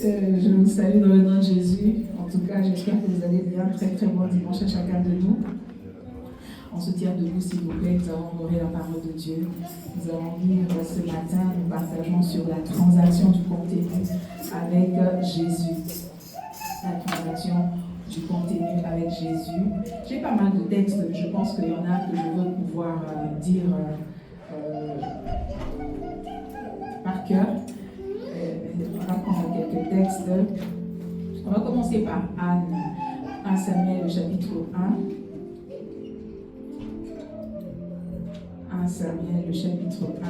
Je vous salue dans le nom de Jésus. En tout cas, j'espère que vous allez bien. Très très bon dimanche à chacun de nous. On se tient debout, s'il vous plaît. Nous allons honorer la parole de Dieu. Nous allons lire ce matin, nous partageons sur la transaction du contenu avec Jésus. La transaction du contenu avec Jésus. J'ai pas mal de textes, mais je pense qu'il y en a que je veux pouvoir dire par cœur. On va prendre quelques textes. On va commencer par Anne, 1 Samuel, le chapitre 1. 1 Samuel, le chapitre 1.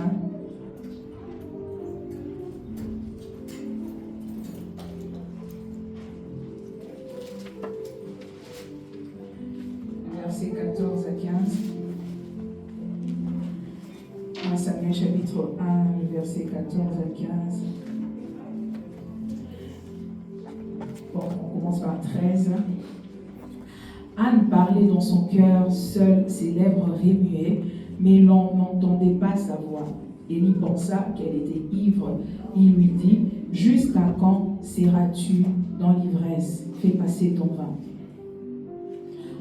Versets 14 à 15. 1 Samuel, chapitre 1, versets 14 à 15. Bon, on commence par 13. Anne parlait dans son cœur, seule, ses lèvres remuaient, mais l'on n'entendait pas sa voix. Élie pensa qu'elle était ivre. Il lui dit, « Jusqu'à quand seras-tu dans l'ivresse? Fais passer ton vin. »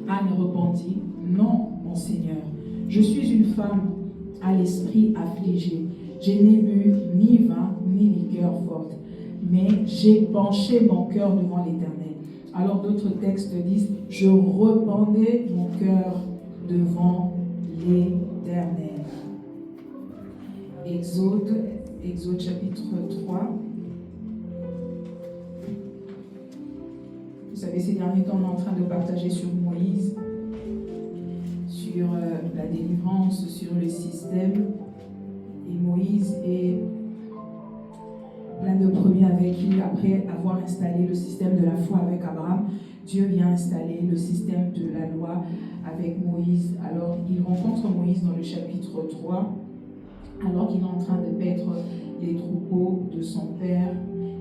Anne répondit, « Non, mon Seigneur, je suis une femme à l'esprit affligé. Je n'ai bu ni vin ni liqueur forte, mais j'ai penché mon cœur devant l'Éternel. » Alors d'autres textes disent, « Je rependais mon cœur devant l'Éternel. » Exode chapitre 3. Vous savez, ces derniers temps, on est en train de partager sur Moïse, sur la délivrance, sur le système. Et Moïse est l'un des premiers avec qui, après avoir installé le système de la foi avec Abraham, Dieu vient installer le système de la loi avec Moïse. Alors, il rencontre Moïse dans le chapitre 3, alors qu'il est en train de paître les troupeaux de son père.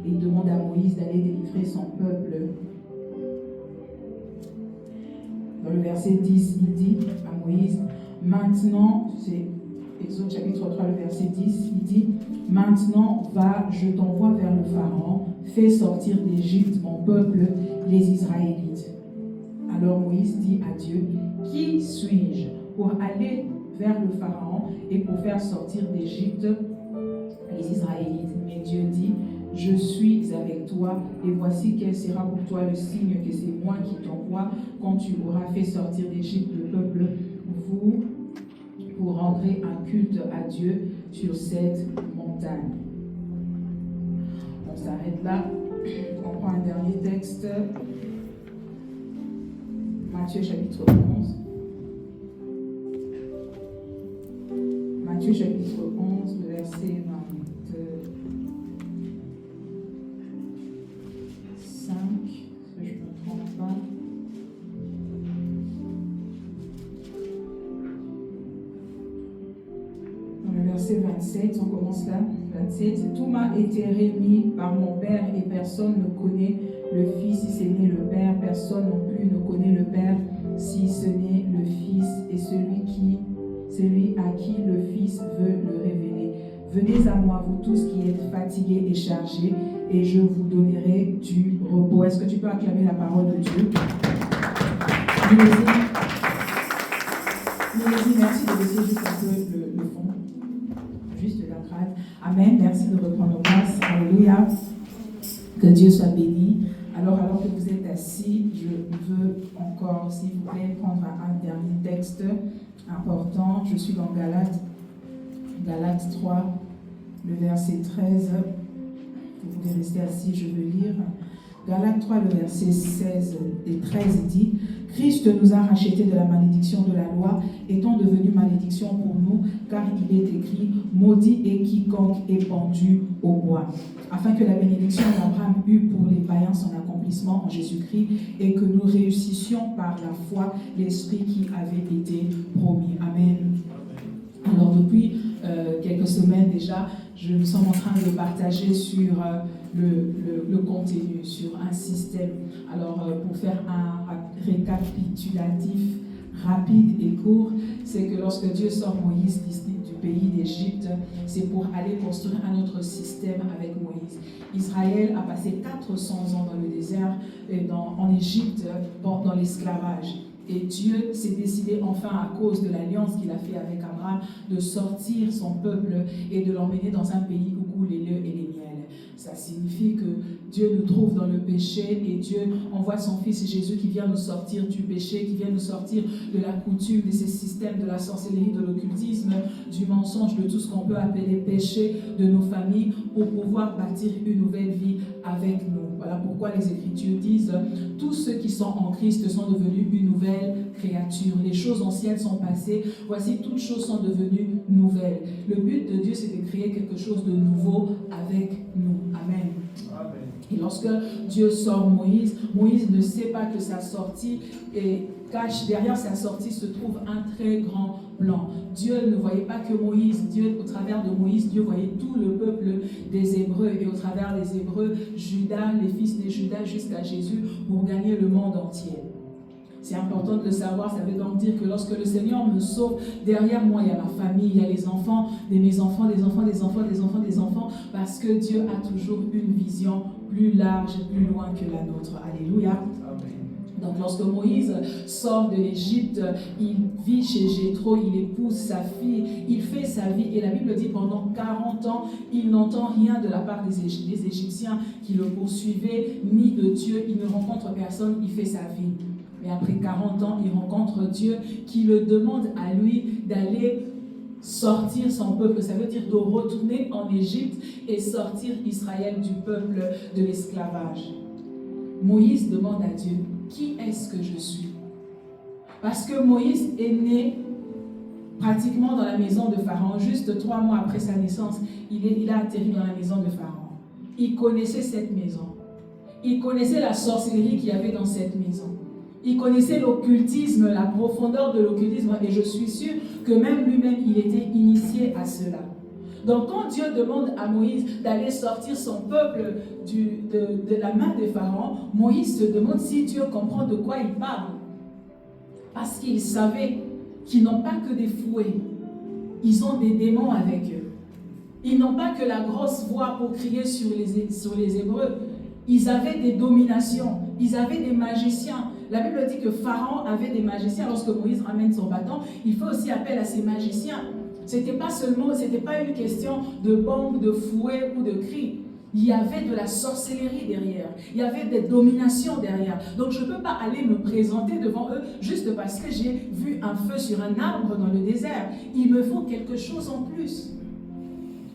Et il demande à Moïse d'aller délivrer son peuple. Dans le verset 10, il dit à Moïse, maintenant, c'est Exode chapitre 3, le verset 10, il dit, « Maintenant, va, je t'envoie vers le Pharaon, fais sortir d'Égypte mon peuple, les Israélites. » Alors Moïse dit à Dieu, « Qui suis-je pour aller vers le Pharaon et pour faire sortir d'Égypte les Israélites ?» Mais Dieu dit, « Je suis avec toi, et voici quel sera pour toi le signe que c'est moi qui t'envoie quand tu auras fait sortir d'Égypte le peuple, vous pour rendre un culte à Dieu sur cette montagne. » On s'arrête là. On prend un dernier texte. Matthieu chapitre 11. Matthieu chapitre 11, verset 25, si je ne me trompe pas. Verset 27, on commence là. 27, tout m'a été remis par mon Père et personne ne connaît le Fils si ce n'est le Père. Personne non plus ne connaît le Père si ce n'est le Fils et celui à qui le Fils veut le révéler. Venez à moi, vous tous qui êtes fatigués et chargés, et je vous donnerai du repos. Est-ce que tu peux acclamer la parole de Dieu? Merci de laisser juste un peu le fond. Juste la grâce. Amen. Merci de reprendre place. Alléluia. Que Dieu soit béni. Alors que vous êtes assis, je veux encore, s'il vous plaît, prendre un dernier texte important. Je suis dans Galates 3, le verset 13. Vous pouvez rester assis, je veux lire. Galates 3, le verset 16 et 13 dit, « Christ nous a rachetés de la malédiction de la loi, étant devenu malédiction pour nous, car il est écrit, maudit est quiconque est pendu au bois, afin que la bénédiction d'Abraham eût pour les païens son accomplissement en Jésus-Christ, et que nous réussissions par la foi l'esprit qui avait été promis. » Amen. Alors depuis quelques semaines déjà, nous sommes en train de partager sur le contenu, sur un système. Alors pour faire un récapitulatif rapide et court, c'est que lorsque Dieu sort Moïse pays d'Égypte, c'est pour aller construire un autre système avec Moïse. Israël a passé 400 ans dans le désert, en Égypte, dans l'esclavage. Et Dieu s'est décidé enfin, à cause de l'alliance qu'il a fait avec Abraham, de sortir son peuple et de l'emmener dans un pays où coulent les leux et les miels. Ça signifie que Dieu nous trouve dans le péché et Dieu envoie son Fils Jésus qui vient nous sortir du péché, qui vient nous sortir de la coutume, de ces systèmes, de la sorcellerie, de l'occultisme, du mensonge, de tout ce qu'on peut appeler péché de nos familles pour pouvoir bâtir une nouvelle vie avec nous. Voilà pourquoi les Écritures disent « Tous ceux qui sont en Christ sont devenus une nouvelle créature. Les choses anciennes sont passées, voici toutes choses sont devenues nouvelles. » Le but de Dieu, c'est de créer quelque chose de nouveau avec nous. Amen. Amen. Et lorsque Dieu sort Moïse, Moïse ne sait pas que sa sortie est cache, derrière sa sortie se trouve un très grand plan. Dieu ne voyait pas que Moïse, Dieu, au travers de Moïse, Dieu voyait tout le peuple des Hébreux et au travers des Hébreux, Judas, les fils de Judas jusqu'à Jésus pour gagner le monde entier. C'est important de le savoir, ça veut donc dire que lorsque le Seigneur me sauve, derrière moi il y a ma famille, il y a les enfants de mes enfants, des enfants, des enfants, des enfants, des enfants, parce que Dieu a toujours une vision plus large, plus loin que la nôtre. Alléluia. Amen. Donc lorsque Moïse sort de l'Égypte, il vit chez Jéthro, il épouse sa fille, il fait sa vie et la Bible dit pendant 40 ans, il n'entend rien de la part des Égyptiens qui le poursuivaient, ni de Dieu, il ne rencontre personne, il fait sa vie. Mais après 40 ans, il rencontre Dieu qui le demande à lui d'aller sortir son peuple. Ça veut dire de retourner en Égypte et sortir Israël du peuple de l'esclavage. Moïse demande à Dieu, qui est-ce que je suis? Parce que Moïse est né pratiquement dans la maison de Pharaon. Juste 3 mois après sa naissance, il a atterri dans la maison de Pharaon. Il connaissait cette maison. Il connaissait la sorcellerie qu'il y avait dans cette maison. Il connaissait l'occultisme, la profondeur de l'occultisme, et je suis sûre que même lui-même, il était initié à cela. Donc quand Dieu demande à Moïse d'aller sortir son peuple de la main de Pharaon, Moïse se demande si Dieu comprend de quoi il parle. Parce qu'il savait qu'ils n'ont pas que des fouets, ils ont des démons avec eux. Ils n'ont pas que la grosse voix pour crier sur les Hébreux. Ils avaient des dominations, ils avaient des magiciens. La Bible dit que Pharaon avait des magiciens. Lorsque Moïse ramène son bâton, il fait aussi appel à ses magiciens. C'était pas une question de bombe, de fouet ou de cri. Il y avait de la sorcellerie derrière. Il y avait des dominations derrière. Donc je ne peux pas aller me présenter devant eux juste parce que j'ai vu un feu sur un arbre dans le désert. Il me faut quelque chose en plus.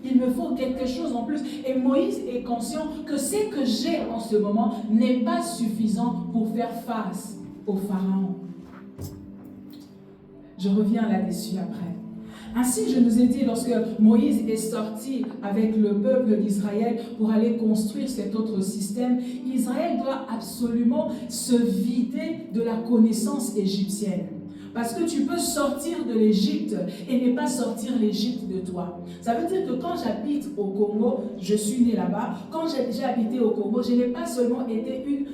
Il me faut quelque chose en plus. Et Moïse est conscient que ce que j'ai en ce moment n'est pas suffisant pour faire face au Pharaon. Je reviens là-dessus après. Ainsi, je nous ai dit, lorsque Moïse est sorti avec le peuple d'Israël pour aller construire cet autre système, Israël doit absolument se vider de la connaissance égyptienne. Parce que tu peux sortir de l'Égypte et ne pas sortir l'Égypte de toi. Ça veut dire que quand j'habite au Congo, je suis née là-bas. Quand j'ai habité au Congo, je n'ai pas seulement été une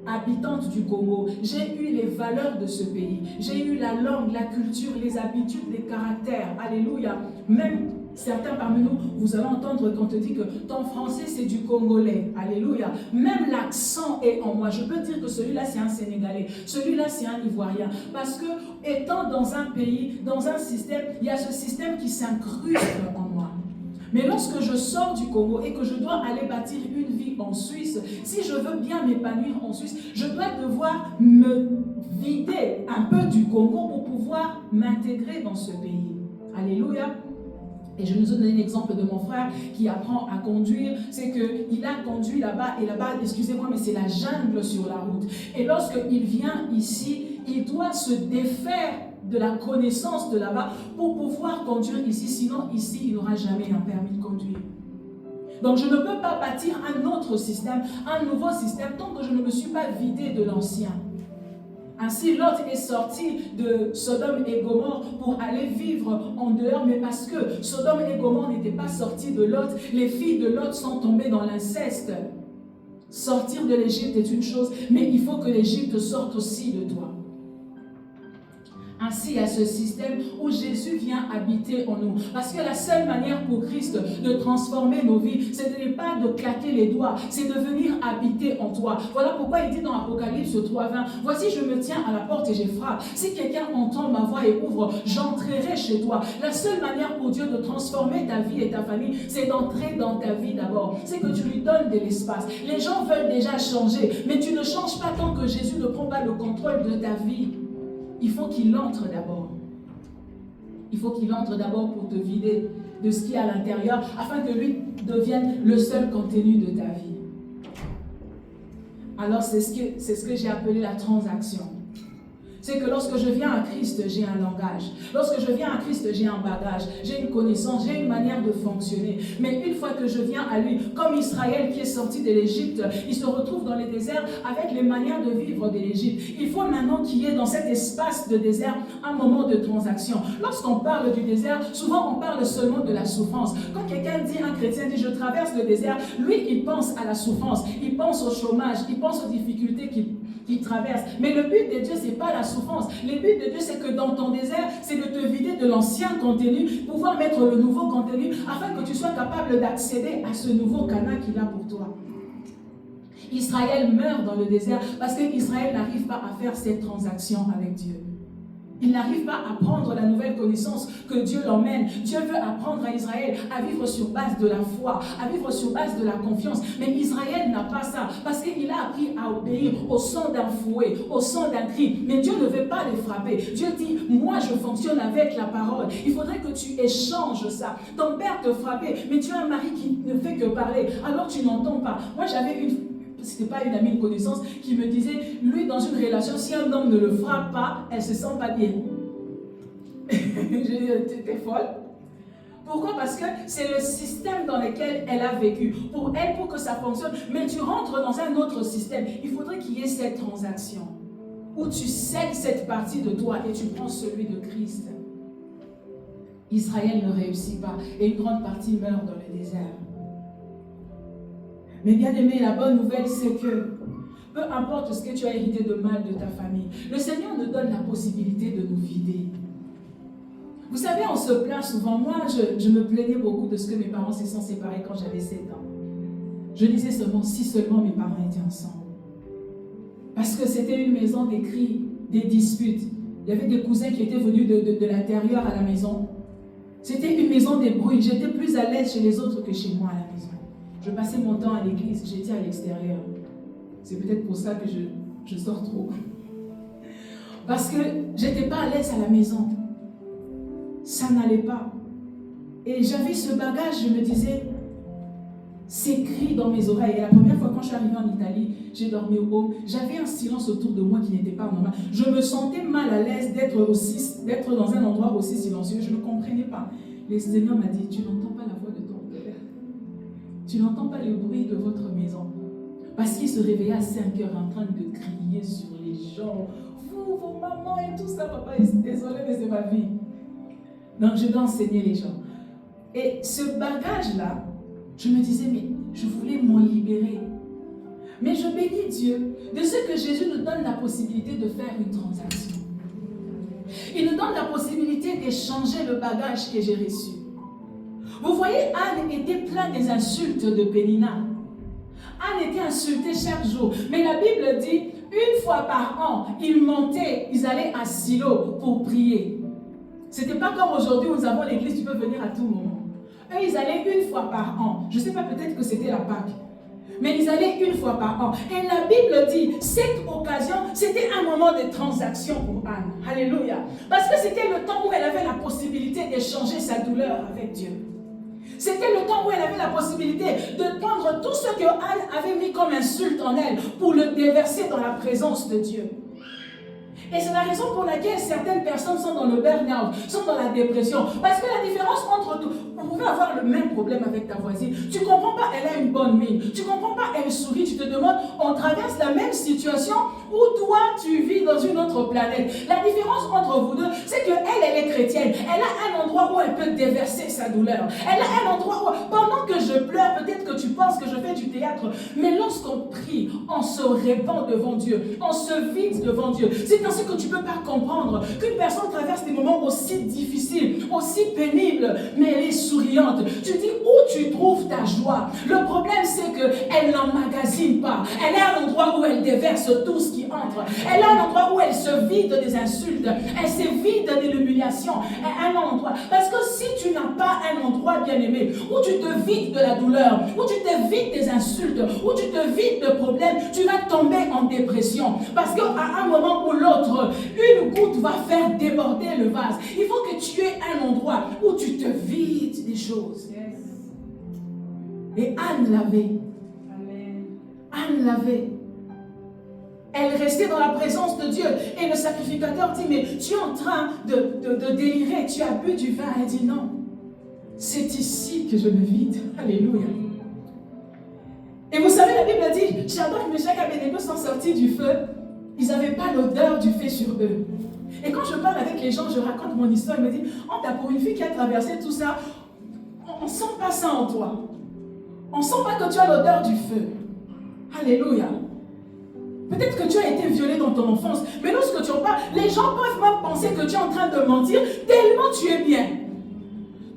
habitante du Congo. J'ai eu les valeurs de ce pays. J'ai eu la langue, la culture, les habitudes, les caractères. Alléluia. Même certains parmi nous, vous allez entendre quand on te dit que ton français c'est du congolais. Alléluia. Même l'accent est en moi. Je peux dire que celui-là c'est un Sénégalais. Celui-là c'est un Ivoirien. Parce que étant dans un pays, dans un système, il y a ce système qui s'incruste en moi. Mais lorsque je sors du Congo et que je dois aller bâtir une vie en Suisse, si je veux bien m'épanouir en Suisse, je dois devoir me vider un peu du Congo pour pouvoir m'intégrer dans ce pays. Alléluia. Et je nous ai donné l'exemple de mon frère qui apprend à conduire. C'est qu'il a conduit là-bas, et là-bas, excusez-moi, mais c'est la jungle sur la route. Et lorsqu'il vient ici, il doit se défaire de la connaissance de là-bas pour pouvoir conduire ici. Sinon, ici, il n'aura jamais un permis de conduire. Donc, je ne peux pas bâtir un autre système, un nouveau système, tant que je ne me suis pas vidé de l'ancien. Ainsi, Lot est sorti de Sodome et Gomorrhe pour aller vivre en dehors, mais parce que Sodome et Gomorrhe n'étaient pas sortis de Lot, les filles de Lot sont tombées dans l'inceste. Sortir de l'Égypte est une chose, mais il faut que l'Égypte sorte aussi de toi. Ainsi, il y a ce système où Jésus vient habiter en nous. Parce que la seule manière pour Christ de transformer nos vies, ce n'est pas de claquer les doigts, c'est de venir habiter en toi. Voilà pourquoi il dit dans Apocalypse 3:20, « Voici, je me tiens à la porte et je frappe. Si quelqu'un entend ma voix et ouvre, j'entrerai chez toi. » La seule manière pour Dieu de transformer ta vie et ta famille, c'est d'entrer dans ta vie d'abord. C'est que tu lui donnes de l'espace. Les gens veulent déjà changer, mais tu ne changes pas tant que Jésus ne prend pas le contrôle de ta vie. Il faut qu'il entre d'abord. Il faut qu'il entre d'abord pour te vider de ce qui est à l'intérieur, afin que lui devienne le seul contenu de ta vie. Alors c'est ce que j'ai appelé la transaction. C'est que lorsque je viens à Christ, j'ai un langage. Lorsque je viens à Christ, j'ai un bagage, j'ai une connaissance, j'ai une manière de fonctionner. Mais une fois que je viens à lui, comme Israël qui est sorti de l'Égypte, il se retrouve dans les déserts avec les manières de vivre de l'Égypte. Il faut maintenant qu'il y ait dans cet espace de désert un moment de transaction. Lorsqu'on parle du désert, souvent on parle seulement de la souffrance. Quand quelqu'un dit, un chrétien dit, je traverse le désert, lui il pense à la souffrance, il pense au chômage, il pense aux difficultés qu'il traverse. Mais le but de Dieu, ce n'est pas la souffrance. Le but de Dieu, c'est que dans ton désert, c'est de te vider de l'ancien contenu, pouvoir mettre le nouveau contenu, afin que tu sois capable d'accéder à ce nouveau canal qu'il a pour toi. Israël meurt dans le désert parce qu'Israël n'arrive pas à faire cette transaction avec Dieu. Il n'arrive pas à prendre la nouvelle connaissance que Dieu l'emmène. Dieu veut apprendre à Israël à vivre sur base de la foi, à vivre sur base de la confiance. Mais Israël n'a pas ça parce qu'il a appris à obéir au son d'un fouet, au son d'un cri. Mais Dieu ne veut pas les frapper. Dieu dit, moi je fonctionne avec la parole. Il faudrait que tu échanges ça. Ton père te frappait, mais tu as un mari qui ne fait que parler. Alors tu n'entends pas. Moi j'avais c'était pas une amie, une connaissance, qui me disait, lui, dans une relation, si un homme ne le frappe pas, elle se sent pas bien. J'ai dit, t'es folle. Pourquoi? Parce que c'est le système dans lequel elle a vécu. Pour elle, pour que ça fonctionne, mais tu rentres dans un autre système. Il faudrait qu'il y ait cette transaction, où tu cèdes cette partie de toi et tu prends celui de Christ. Israël ne réussit pas, et une grande partie meurt dans le désert. Mais bien aimé, la bonne nouvelle, c'est que peu importe ce que tu as hérité de mal de ta famille, le Seigneur nous donne la possibilité de nous vider. Vous savez, on se plaint souvent. Moi, je me plaignais beaucoup de ce que mes parents se sont séparés quand j'avais 7 ans. Je disais seulement, si seulement mes parents étaient ensemble. Parce que c'était une maison des cris, des disputes. Il y avait des cousins qui étaient venus de l'intérieur à la maison. C'était une maison des bruits. J'étais plus à l'aise chez les autres que chez moi à la maison. Je passais mon temps à l'église, j'étais à l'extérieur. C'est peut-être pour ça que je sors trop. Parce que je n'étais pas à l'aise à la maison. Ça n'allait pas. Et j'avais ce bagage, je me disais, ces cris dans mes oreilles. Et la première fois quand je suis arrivée en Italie, j'ai dormi au home, j'avais un silence autour de moi qui n'était pas normal. Je me sentais mal à l'aise d'être dans un endroit aussi silencieux. Je ne comprenais pas. Le Seigneur m'a dit, tu n'entends pas la voix de ton père. Tu n'entends pas le bruit de votre maison. Parce qu'il se réveillait à 5 heures en train de crier sur les gens. Vous, vos mamans et tout ça, papa, désolé, mais c'est ma vie. Donc je dois enseigner les gens. Et ce bagage-là, je me disais, mais je voulais m'en libérer. Mais je bénis Dieu de ce que Jésus nous donne la possibilité de faire une transaction. Il nous donne la possibilité d'échanger le bagage que j'ai reçu. Vous voyez, Anne était plein des insultes de Pénina. Anne était insultée chaque jour. Mais la Bible dit, une fois par an, ils montaient, ils allaient à Silo pour prier. Ce n'était pas comme aujourd'hui où nous avons l'église, tu peux venir à tout moment. Eux, ils allaient une fois par an. Je ne sais pas, peut-être que c'était la Pâque. Mais ils allaient une fois par an. Et la Bible dit, cette occasion, c'était un moment de transaction pour Anne. Alléluia. Parce que c'était le temps où elle avait la possibilité d'échanger sa douleur avec Dieu. C'était le temps où elle avait la possibilité de prendre tout ce que Anne avait mis comme insulte en elle pour le déverser dans la présence de Dieu. Et c'est la raison pour laquelle certaines personnes sont dans le burn-out, sont dans la dépression. Parce que la différence entre tout, vous pouvez avoir le même problème avec ta voisine. Tu ne comprends pas, elle a une bonne mine. Tu ne comprends pas, elle sourit. Tu te demandes, on traverse la même situation où toi, tu vis dans une autre planète. La différence entre vous deux, c'est qu'elle, elle est chrétienne. Elle a un endroit où elle peut déverser sa douleur. Elle a un endroit où, pendant que je pleure, peut-être que tu penses que je fais du théâtre, mais lorsqu'on prie, on se répand devant Dieu. On se vide devant Dieu. C'est ainsi que tu ne peux pas comprendre qu'une personne traverse des moments aussi difficiles, aussi pénibles, mais elle est souriante. Tu dis où tu trouves ta joie. Le problème, c'est qu'elle n'emmagasine pas. Elle a un endroit où elle déverse tout ce qui entre. Elle a un endroit où elle se vide des insultes. Elle se vide de l'humiliation. Un endroit. Parce que si tu n'as pas un endroit, bien-aimé, où tu te vides de la douleur, où tu te vides des insultes, où tu te vides de problèmes, tu vas tomber en dépression. Parce qu'à un moment ou l'autre, une goutte va faire déborder le vase. Il faut que tu aies un endroit où tu te vides des choses. Et Anne l'avait. Anne l'avait. Elle restait dans la présence de Dieu. Et le sacrificateur dit, mais tu es en train de délirer, tu as bu du vin. Elle dit, non, c'est ici que je me vide. Alléluia. Et vous savez, la Bible dit, Shadrach, Meshach et Abednego sont sortis du feu. Ils n'avaient pas l'odeur du feu sur eux. Et quand je parle avec les gens, je raconte mon histoire, ils me disent, oh, t'as pour une fille qui a traversé tout ça, on ne sent pas ça en toi. On ne sent pas que tu as l'odeur du feu. Alléluia. Peut-être que tu as été violé dans ton enfance, mais lorsque tu en parles, les gens peuvent même penser que tu es en train de mentir tellement tu es bien.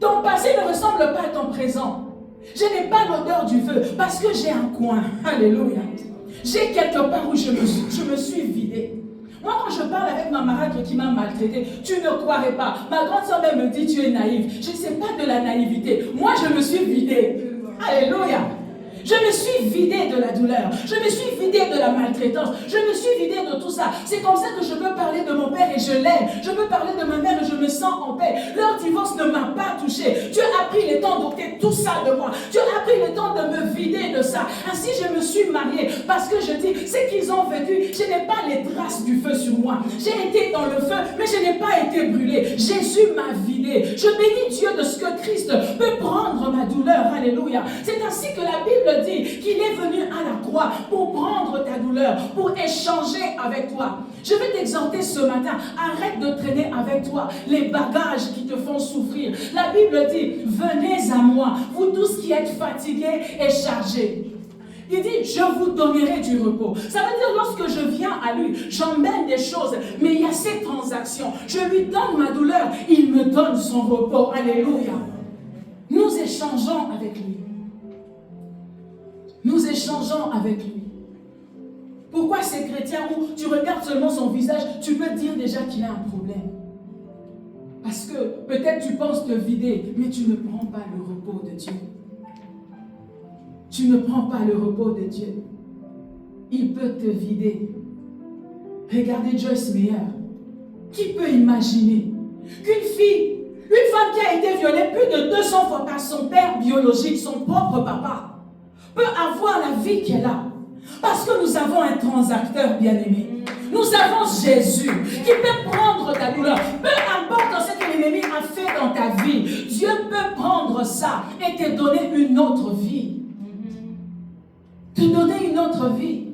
Ton passé ne ressemble pas à ton présent. Je n'ai pas l'odeur du feu parce que j'ai un coin. Alléluia. J'ai quelque part où je me suis vidée. Moi, quand je parle avec ma marâtre qui m'a maltraité, tu ne croirais pas. Ma grande soeur même me dit, tu es naïve. Je ne sais pas de la naïveté. Moi, je me suis vidée. Alléluia. Je me suis vidée de la douleur. Je me suis vidée de la maltraitance. Je me suis vidée de tout ça. C'est comme ça que je peux parler de mon père et je l'aime. Je peux parler de ma mère et je me sens en paix. Leur divorce ne m'a pas touchée. Dieu a pris le temps d'ôter tout ça de moi. Dieu a pris le temps de me vider de ça. Ainsi, je me suis mariée parce que je dis, ce qu'ils ont vécu, je n'ai pas les traces du feu sur moi. J'ai été dans le feu, mais je n'ai pas été brûlée. Jésus m'a vidée. Je bénis Dieu de ce que Christ peut prendre ma douleur. Alléluia. C'est ainsi que la Bible dit qu'il est venu à la croix pour prendre ta douleur, pour échanger avec toi. Je vais t'exhorter ce matin, arrête de traîner avec toi les bagages qui te font souffrir. La Bible dit, venez à moi, vous tous qui êtes fatigués et chargés. Il dit, je vous donnerai du repos. Ça veut dire, lorsque je viens à lui, j'emmène des choses, mais il y a cette transaction. Je lui donne ma douleur, il me donne son repos. Alléluia. Nous échangeons avec lui. Nous échangeons avec lui. Pourquoi ces chrétiens où tu regardes seulement son visage, tu peux dire déjà qu'il a un problème? Parce que peut-être tu penses te vider, mais tu ne prends pas le repos de Dieu. Tu ne prends pas le repos de Dieu. Il peut te vider. Regardez Joyce Meyer. Qui peut imaginer qu'une fille, une femme qui a été violée plus de 200 fois par son père biologique, son propre papa, peut avoir la vie qu'elle a. Parce que nous avons un transacteur bien-aimé. Nous avons Jésus qui peut prendre ta douleur. Peu importe ce que l'ennemi a fait dans ta vie, Dieu peut prendre ça et te donner une autre vie. Te donner une autre vie.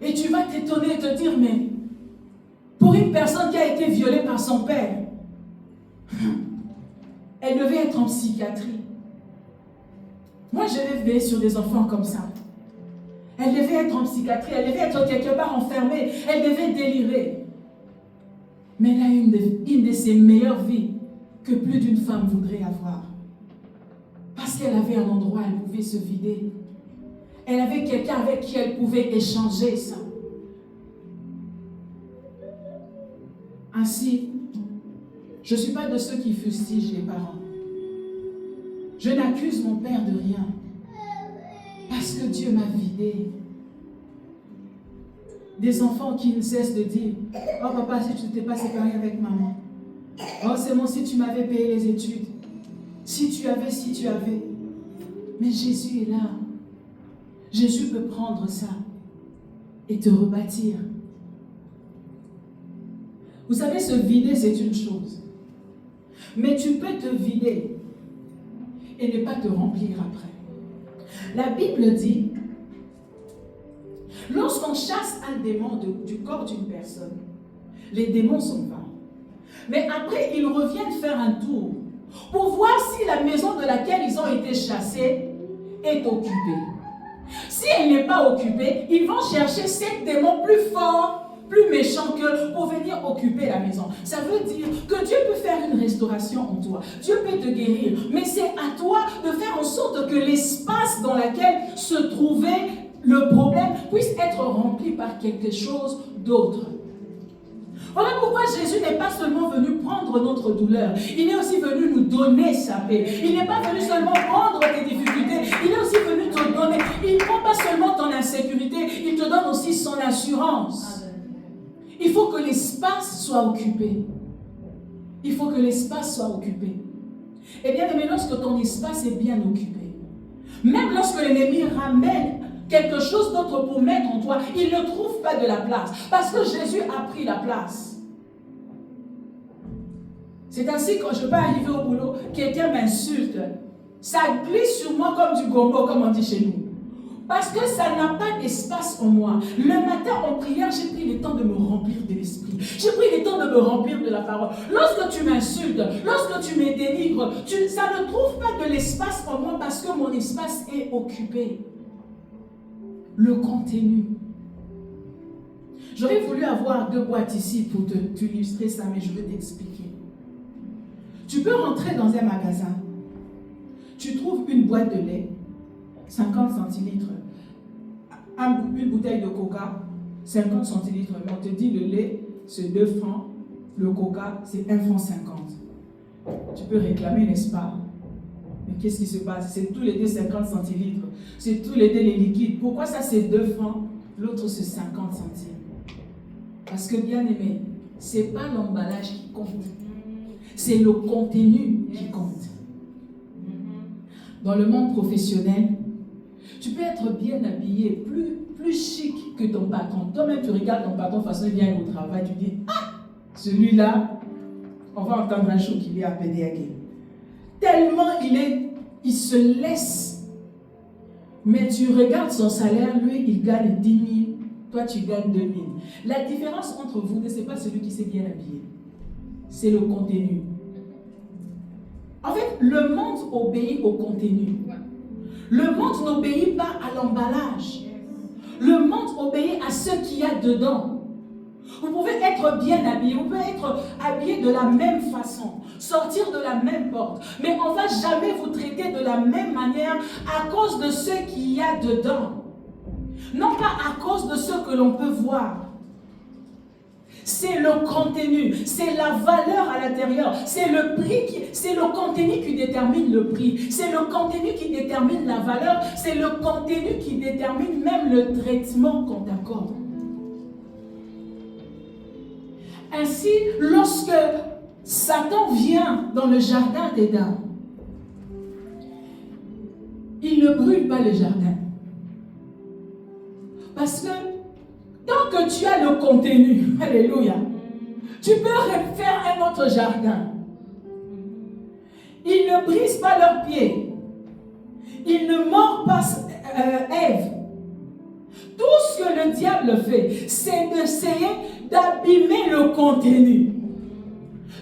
Et tu vas t'étonner et te dire, mais pour une personne qui a été violée par son père, elle devait être en psychiatrie. Moi, je vais veiller sur des enfants comme ça. Elle devait être en psychiatrie, elle devait être quelque part enfermée, elle devait délirer. Mais elle a une de ses meilleures vies que plus d'une femme voudrait avoir. Parce qu'elle avait un endroit où elle pouvait se vider. Elle avait quelqu'un avec qui elle pouvait échanger ça. Ainsi, je ne suis pas de ceux qui fustigent les parents. Je n'accuse mon père de rien. Parce que Dieu m'a vidé. Des enfants qui ne cessent de dire, oh papa, si tu ne t'es pas séparé avec maman. Oh c'est bon, si tu m'avais payé les études. Si tu avais. Mais Jésus est là. Jésus peut prendre ça et te rebâtir. Vous savez, se vider, c'est une chose. Mais tu peux te vider et ne pas te remplir après. La Bible dit, Lorsqu'on chasse un démon du corps d'une personne, les démons s'en vont. Mais après, ils reviennent faire un tour pour voir si la maison de laquelle ils ont été chassés est occupée. Si elle n'est pas occupée, ils vont chercher 7 démons plus forts, plus méchants qu'eux pour venir occuper la maison. Ça veut dire que Dieu peut faire une restauration en toi. Dieu peut te guérir. Mais c'est à toi de faire en sorte que l'espace dans lequel se trouvait le problème puisse être rempli par quelque chose d'autre. Voilà pourquoi Jésus n'est pas seulement venu prendre notre douleur, il est aussi venu nous donner sa paix. Il n'est pas venu seulement prendre tes difficultés, il est aussi venu te donner. Il ne prend pas seulement ton insécurité, il te donne aussi son assurance. Il faut que l'espace soit occupé. Il faut que l'espace soit occupé. Et bien aimé, lorsque ton espace est bien occupé, même lorsque l'ennemi ramène quelque chose d'autre pour mettre en toi, il ne trouve pas de la place. Parce que Jésus a pris la place. C'est ainsi quand je peux arriver au boulot, quelqu'un m'insulte. Ça glisse sur moi comme du gombo, comme on dit chez nous. Parce que ça n'a pas d'espace en moi. Le matin en prière, j'ai pris le temps de me remplir de l'esprit. J'ai pris le temps de me remplir de la parole. Lorsque tu m'insultes, lorsque tu me dénigres, ça ne trouve pas de l'espace en moi parce que mon espace est occupé. Le contenu. J'aurais voulu avoir 2 boîtes ici pour t'illustrer ça, mais je vais t'expliquer. Tu peux rentrer dans un magasin. Tu trouves une boîte de lait, 50 centilitres. Une bouteille de coca, 50 centilitres. Mais on te dit le lait, c'est 2 francs. Le coca, c'est 1 franc 50. Tu peux réclamer, n'est-ce pas? Mais qu'est-ce qui se passe? C'est tous les deux 50 centilitres. C'est tous les deux les liquides. Pourquoi ça c'est 2 francs? L'autre c'est 50 centimes. Parce que bien aimé, ce n'est pas l'emballage qui compte. C'est le contenu qui compte. Dans le monde professionnel, tu peux être bien habillé, plus chic que ton patron. Toi-même, tu regardes ton patron, de façon il vient au travail, tu dis, ah, celui-là, on va entendre un jour qu'il est à Pédéagué. Tellement il se laisse. Mais tu regardes son salaire, lui, il gagne 10 000, toi, tu gagnes 2 000. La différence entre vous, ce n'est pas celui qui s'est bien habillé. C'est le contenu. En fait, le monde obéit au contenu. Le monde n'obéit pas à l'emballage. Le monde obéit à ce qu'il y a dedans. Vous pouvez être bien habillé, vous pouvez être habillé de la même façon, sortir de la même porte, mais on ne va jamais vous traiter de la même manière à cause de ce qu'il y a dedans. Non pas à cause de ce que l'on peut voir. C'est le contenu, c'est la valeur à l'intérieur, c'est le prix, c'est le contenu qui détermine le prix, c'est le contenu qui détermine la valeur, c'est le contenu qui détermine même le traitement qu'on t'accorde. Ainsi, lorsque Satan vient dans le jardin d'Éden, il ne brûle pas le jardin. Parce que tant que tu as le contenu, alléluia, tu peux refaire un autre jardin. Il ne brise pas leurs pieds. Il ne mord pas Ève. Tout ce que le diable fait, c'est d'essayer d'abîmer le contenu.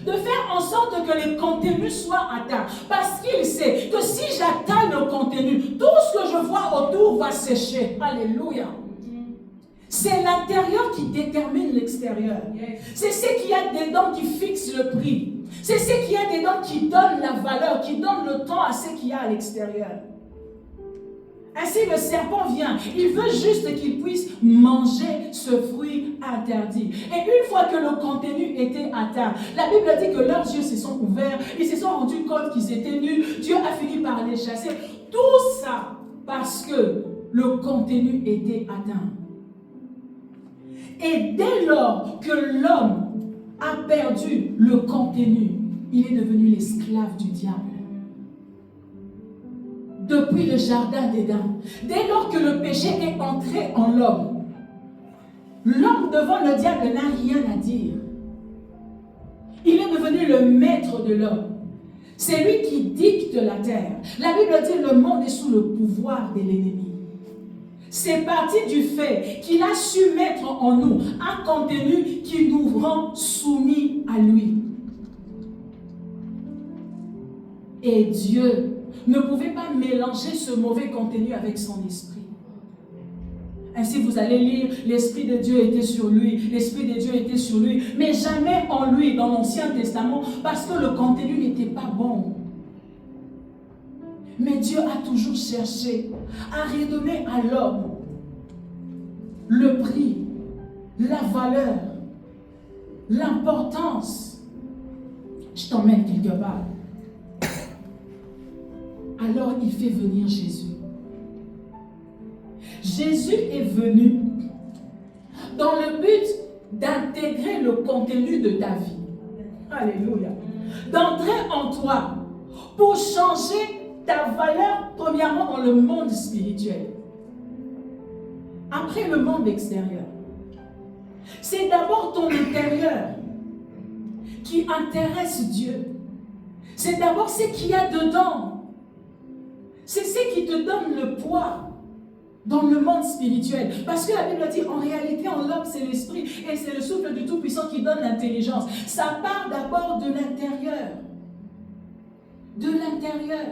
De faire en sorte que les contenus soient atteints. Parce qu'il sait que si j'atteins le contenu, tout ce que je vois autour va sécher. Alléluia. C'est l'intérieur qui détermine l'extérieur. C'est ce qu'il y a dedans qui fixe le prix. C'est ce qu'il y a dedans qui donne la valeur, qui donne le temps à ce qu'il y a à l'extérieur. Ainsi, le serpent vient. Il veut juste qu'il puisse manger ce fruit interdit. Et une fois que le contenu était atteint, la Bible dit que leurs yeux se sont ouverts. Ils se sont rendus compte qu'ils étaient nus. Dieu a fini par les chasser. Tout ça parce que le contenu était atteint. Et dès lors que l'homme a perdu le contenu, il est devenu l'esclave du diable. Depuis le jardin d'Éden, dès lors que le péché est entré en l'homme, l'homme devant le diable n'a rien à dire. Il est devenu le maître de l'homme. C'est lui qui dicte la terre. La Bible dit que le monde est sous le pouvoir de l'ennemi. c'est parti du fait qu'il a su mettre en nous un contenu qui nous rend soumis à lui. Et Dieu ne pouvait pas mélanger ce mauvais contenu avec son esprit. Ainsi, vous allez lire, l'Esprit de Dieu était sur lui, l'Esprit de Dieu était sur lui, mais jamais en lui, dans l'Ancien Testament, parce que le contenu n'était pas bon. Mais Dieu a toujours cherché à redonner à l'homme le prix, la valeur, l'importance. Je t'emmène quelque part. Alors il fait venir Jésus. Jésus est venu dans le but d'intégrer le contenu de ta vie. Alléluia. D'entrer en toi pour changer ta valeur, premièrement dans le monde spirituel. Après le monde extérieur. C'est d'abord ton intérieur qui intéresse Dieu. C'est d'abord ce qu'il y a dedans. C'est ce qui te donne le poids dans le monde spirituel. Parce que la Bible dit, en réalité, en l'homme, c'est l'esprit et c'est le souffle du Tout-Puissant qui donne l'intelligence. Ça part d'abord de l'intérieur. De l'intérieur.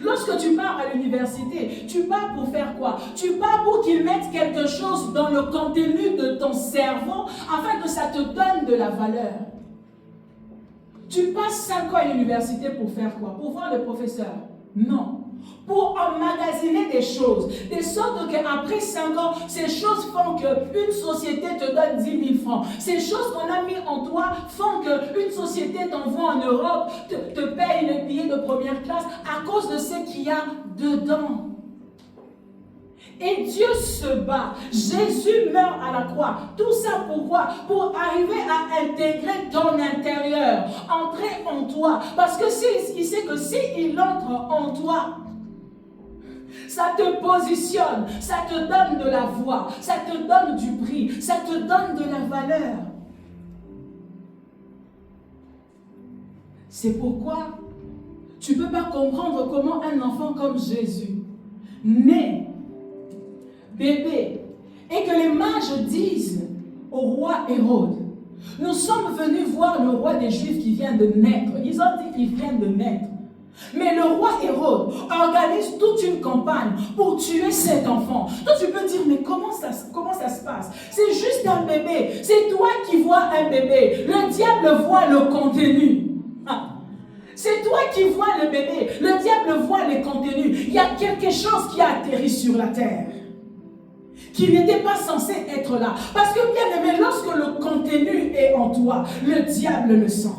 Lorsque tu pars à l'université, tu pars pour faire quoi? Tu pars pour qu'ils mettent quelque chose dans le contenu de ton cerveau afin que ça te donne de la valeur. Tu passes 5 ans à l'université pour faire quoi? Pour voir le professeur? Non. Pour emmagasiner des choses. De sorte qu'après 5 ans, ces choses font qu'une société te donne 10 000 francs. Ces choses qu'on a mis en toi font qu'une société t'envoie en Europe, te paye les billets de première classe à cause de ce qu'il y a dedans. Et Dieu se bat. Jésus meurt à la croix. Tout ça pourquoi? Pour arriver à intégrer ton intérieur, entrer en toi. Parce que il sait que s'il entre en toi, ça te positionne, ça te donne de la voix, ça te donne du prix, ça te donne de la valeur. C'est pourquoi tu ne peux pas comprendre comment un enfant comme Jésus, né, bébé, et que les mages disent au roi Hérode, nous sommes venus voir le roi des Juifs qui vient de naître. Ils ont dit qu'il vient de naître. Mais le roi Hérode organise toute une campagne pour tuer cet enfant. Toi, tu peux dire, mais comment ça se passe? C'est juste un bébé. C'est toi qui vois un bébé. Le diable voit le contenu. C'est toi qui vois le bébé. Le diable voit les contenus. Il y a quelque chose qui a atterri sur la terre, qui n'était pas censé être là. Parce que bien aimé, lorsque le contenu est en toi, le diable le sent.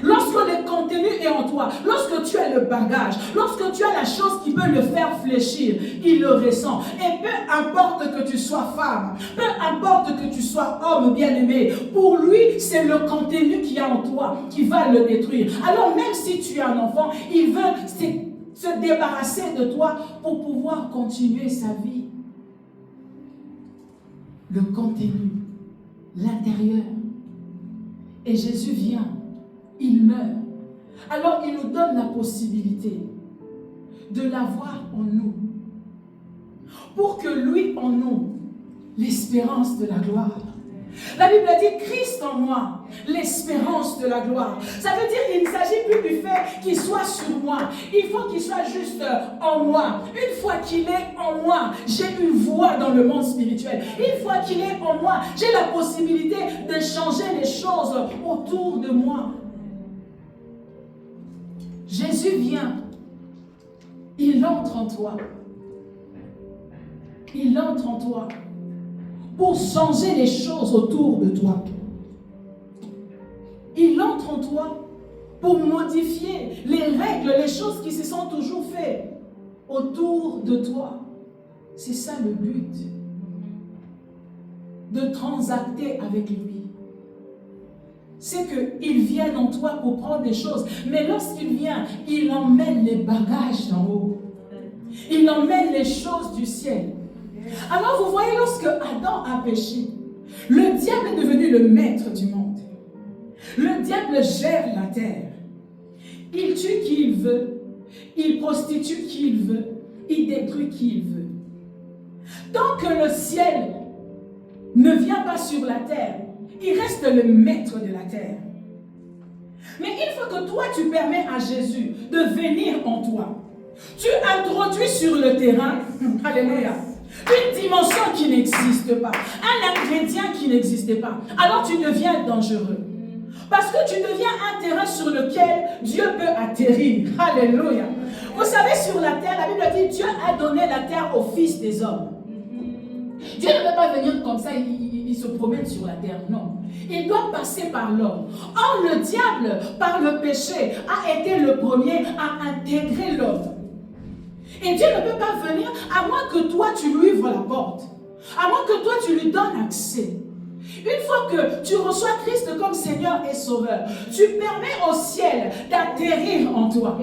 Lorsque le contenu est en toi, lorsque tu as le bagage, lorsque tu as la chose qui peut le faire fléchir, il le ressent. Et peu importe que tu sois femme, peu importe que tu sois homme bien-aimé, pour lui, c'est le contenu qui est en toi qui va le détruire. Alors même si tu es un enfant, il veut se débarrasser de toi pour pouvoir continuer sa vie. Le contenu, l'intérieur. Et Jésus vient. Il meurt. Alors il nous donne la possibilité de l'avoir en nous. Pour que lui en nous, l'espérance de la gloire. La Bible dit Christ en moi, l'espérance de la gloire. Ça veut dire qu'il ne s'agit plus du fait qu'il soit sur moi. Il faut qu'il soit juste en moi. Une fois qu'il est en moi, j'ai une voix dans le monde spirituel. Une fois qu'il est en moi, j'ai la possibilité de changer les choses autour de moi. Jésus vient, il entre en toi. Il entre en toi pour changer les choses autour de toi. Il entre en toi pour modifier les règles, les choses qui se sont toujours faites autour de toi. C'est ça le but, de transacter avec lui. C'est qu'il vient en toi pour prendre des choses. Mais lorsqu'il vient, il emmène les bagages d'en haut. Il emmène les choses du ciel. Alors vous voyez, lorsque Adam a péché, le diable est devenu le maître du monde. Le diable gère la terre. Il tue qui il veut. Il prostitue qui il veut. Il détruit qui il veut. ciel ne vient pas sur la terre, il reste le maître de la terre. Mais une fois que toi, tu permets à Jésus de venir en toi, tu introduis sur le terrain, alléluia, une dimension qui n'existe pas, un ingrédient qui n'existait pas. Alors tu deviens dangereux. Parce que tu deviens un terrain sur lequel Dieu peut atterrir. Alléluia. Vous savez, sur la terre, la Bible dit, Dieu a donné la terre aux fils des hommes. Dieu ne peut pas venir comme ça, il se promène sur la terre, non. Il doit passer par l'homme. Or, le diable, par le péché, a été le premier à intégrer l'homme. Et Dieu ne peut pas venir à moins que toi, tu lui ouvres la porte. À moins que toi, tu lui donnes accès. Une fois que tu reçois Christ comme Seigneur et Sauveur, tu permets au ciel d'atterrir en toi.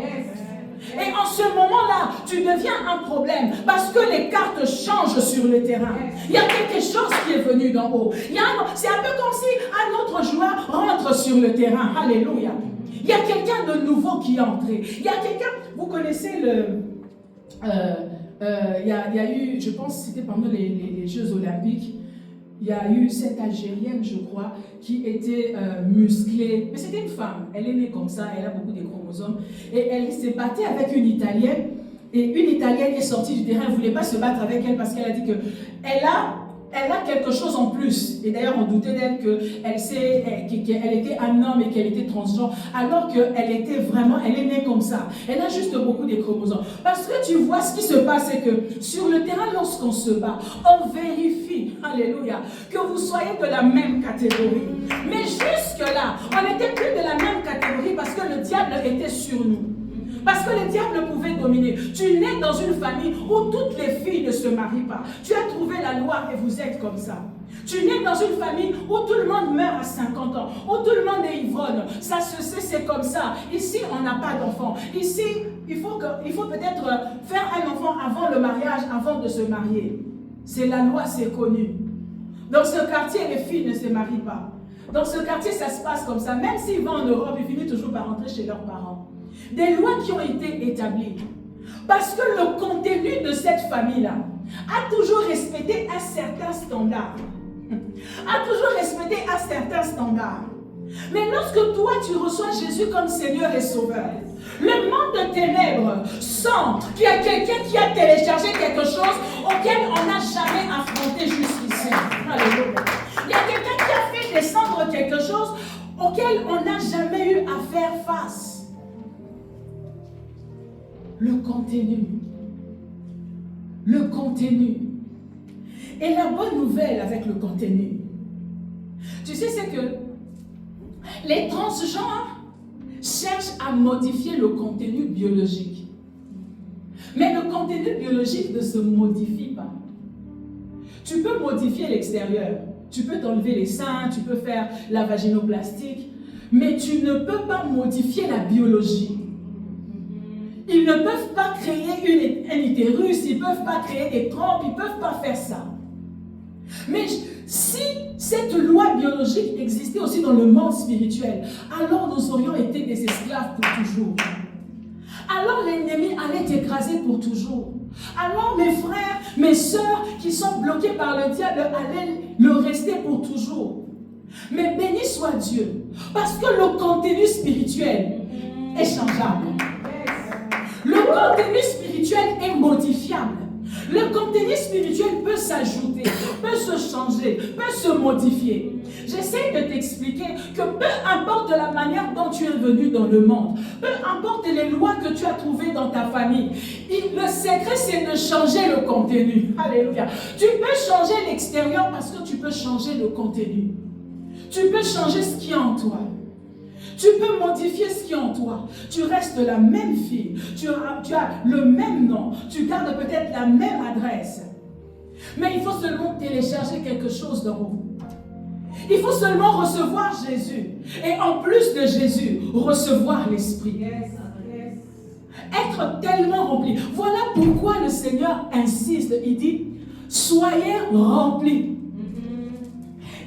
Et en ce moment-là, tu deviens un problème parce que les cartes changent sur le terrain. Il y a quelque chose qui est venu d'en haut. C'est un peu comme si un autre joueur rentre sur le terrain. Alléluia. Il y a quelqu'un de nouveau qui est entré. Il y a quelqu'un, vous connaissez il y a eu, je pense que c'était pendant les Jeux Olympiques, il y a eu cette Algérienne, je crois, qui était musclée. Mais c'était une femme. Elle est née comme ça, elle a beaucoup de chromosomes. Et elle s'est battue avec une Italienne. Et une Italienne est sortie du terrain. Elle ne voulait pas se battre avec elle parce qu'elle a dit qu'elle a quelque chose en plus. Et d'ailleurs, on doutait d'elle qu'elle était un homme et qu'elle était transgenre. Alors qu'elle était vraiment, elle est née comme ça. Elle a juste beaucoup de chromosomes. Parce que tu vois, ce qui se passe, c'est que sur le terrain, lorsqu'on se bat, on vérifie, alléluia, que vous soyez de la même catégorie. Mais jusque-là, on n'était plus de la même catégorie parce que le diable était sur nous. Parce que le diable pouvait dominer. Tu nais dans une famille où toutes les filles ne se marient pas. Tu as trouvé la loi et vous êtes comme ça. Tu nais dans une famille où tout le monde meurt à 50 ans, où tout le monde est ivrogne. Ça se sait, c'est comme ça. Ici, on n'a pas d'enfant. Ici, il faut peut-être faire un enfant avant le mariage, avant de se marier. C'est la loi, c'est connu. Dans ce quartier, les filles ne se marient pas. Dans ce quartier, ça se passe comme ça. Même s'ils vont en Europe, ils finissent toujours par rentrer chez leurs parents. Des lois qui ont été établies. Parce que le contenu de cette famille-là a toujours respecté un certain standard. A toujours respecté un certain standard. Mais lorsque toi, tu reçois Jésus comme Seigneur et Sauveur, le monde de ténèbres sent qu'il y a quelqu'un qui a téléchargé quelque chose auquel on n'a jamais affronté jusqu'ici. Alléluia. Il y a quelqu'un qui a fait descendre quelque chose auquel on n'a jamais eu à faire face. Le contenu. Le contenu. Et la bonne nouvelle avec le contenu, tu sais, c'est que les transgenres cherchent à modifier le contenu biologique. Mais le contenu biologique ne se modifie pas. Tu peux modifier l'extérieur. Tu peux t'enlever les seins, tu peux faire la vaginoplastique, mais tu ne peux pas modifier la biologie. Ils ne peuvent pas créer un utérus, ils ne peuvent pas créer des trompes, ils ne peuvent pas faire ça. Mais si cette loi biologique existait aussi dans le monde spirituel, alors nous aurions été des esclaves pour toujours. Alors l'ennemi allait t'écraser pour toujours. Alors mes frères, mes sœurs qui sont bloqués par le diable allaient le rester pour toujours. Mais béni soit Dieu, parce que le contenu spirituel est changeable. Le contenu spirituel est modifiable. Le contenu spirituel peut s'ajouter, peut se changer, peut se modifier. J'essaie de t'expliquer que peu importe la manière dont tu es venu dans le monde, peu importe les lois que tu as trouvées dans ta famille, le secret c'est de changer le contenu. Alléluia. Tu peux changer l'extérieur parce que tu peux changer le contenu. Tu peux changer ce qui est en toi. Tu peux modifier ce qui est en toi. Tu restes la même fille. Tu as le même nom. Tu gardes peut-être la même adresse. Mais il faut seulement télécharger quelque chose d'en haut. Il faut seulement recevoir Jésus. Et en plus de Jésus, recevoir l'Esprit. Être tellement rempli. Voilà pourquoi le Seigneur insiste. Il dit, soyez remplis.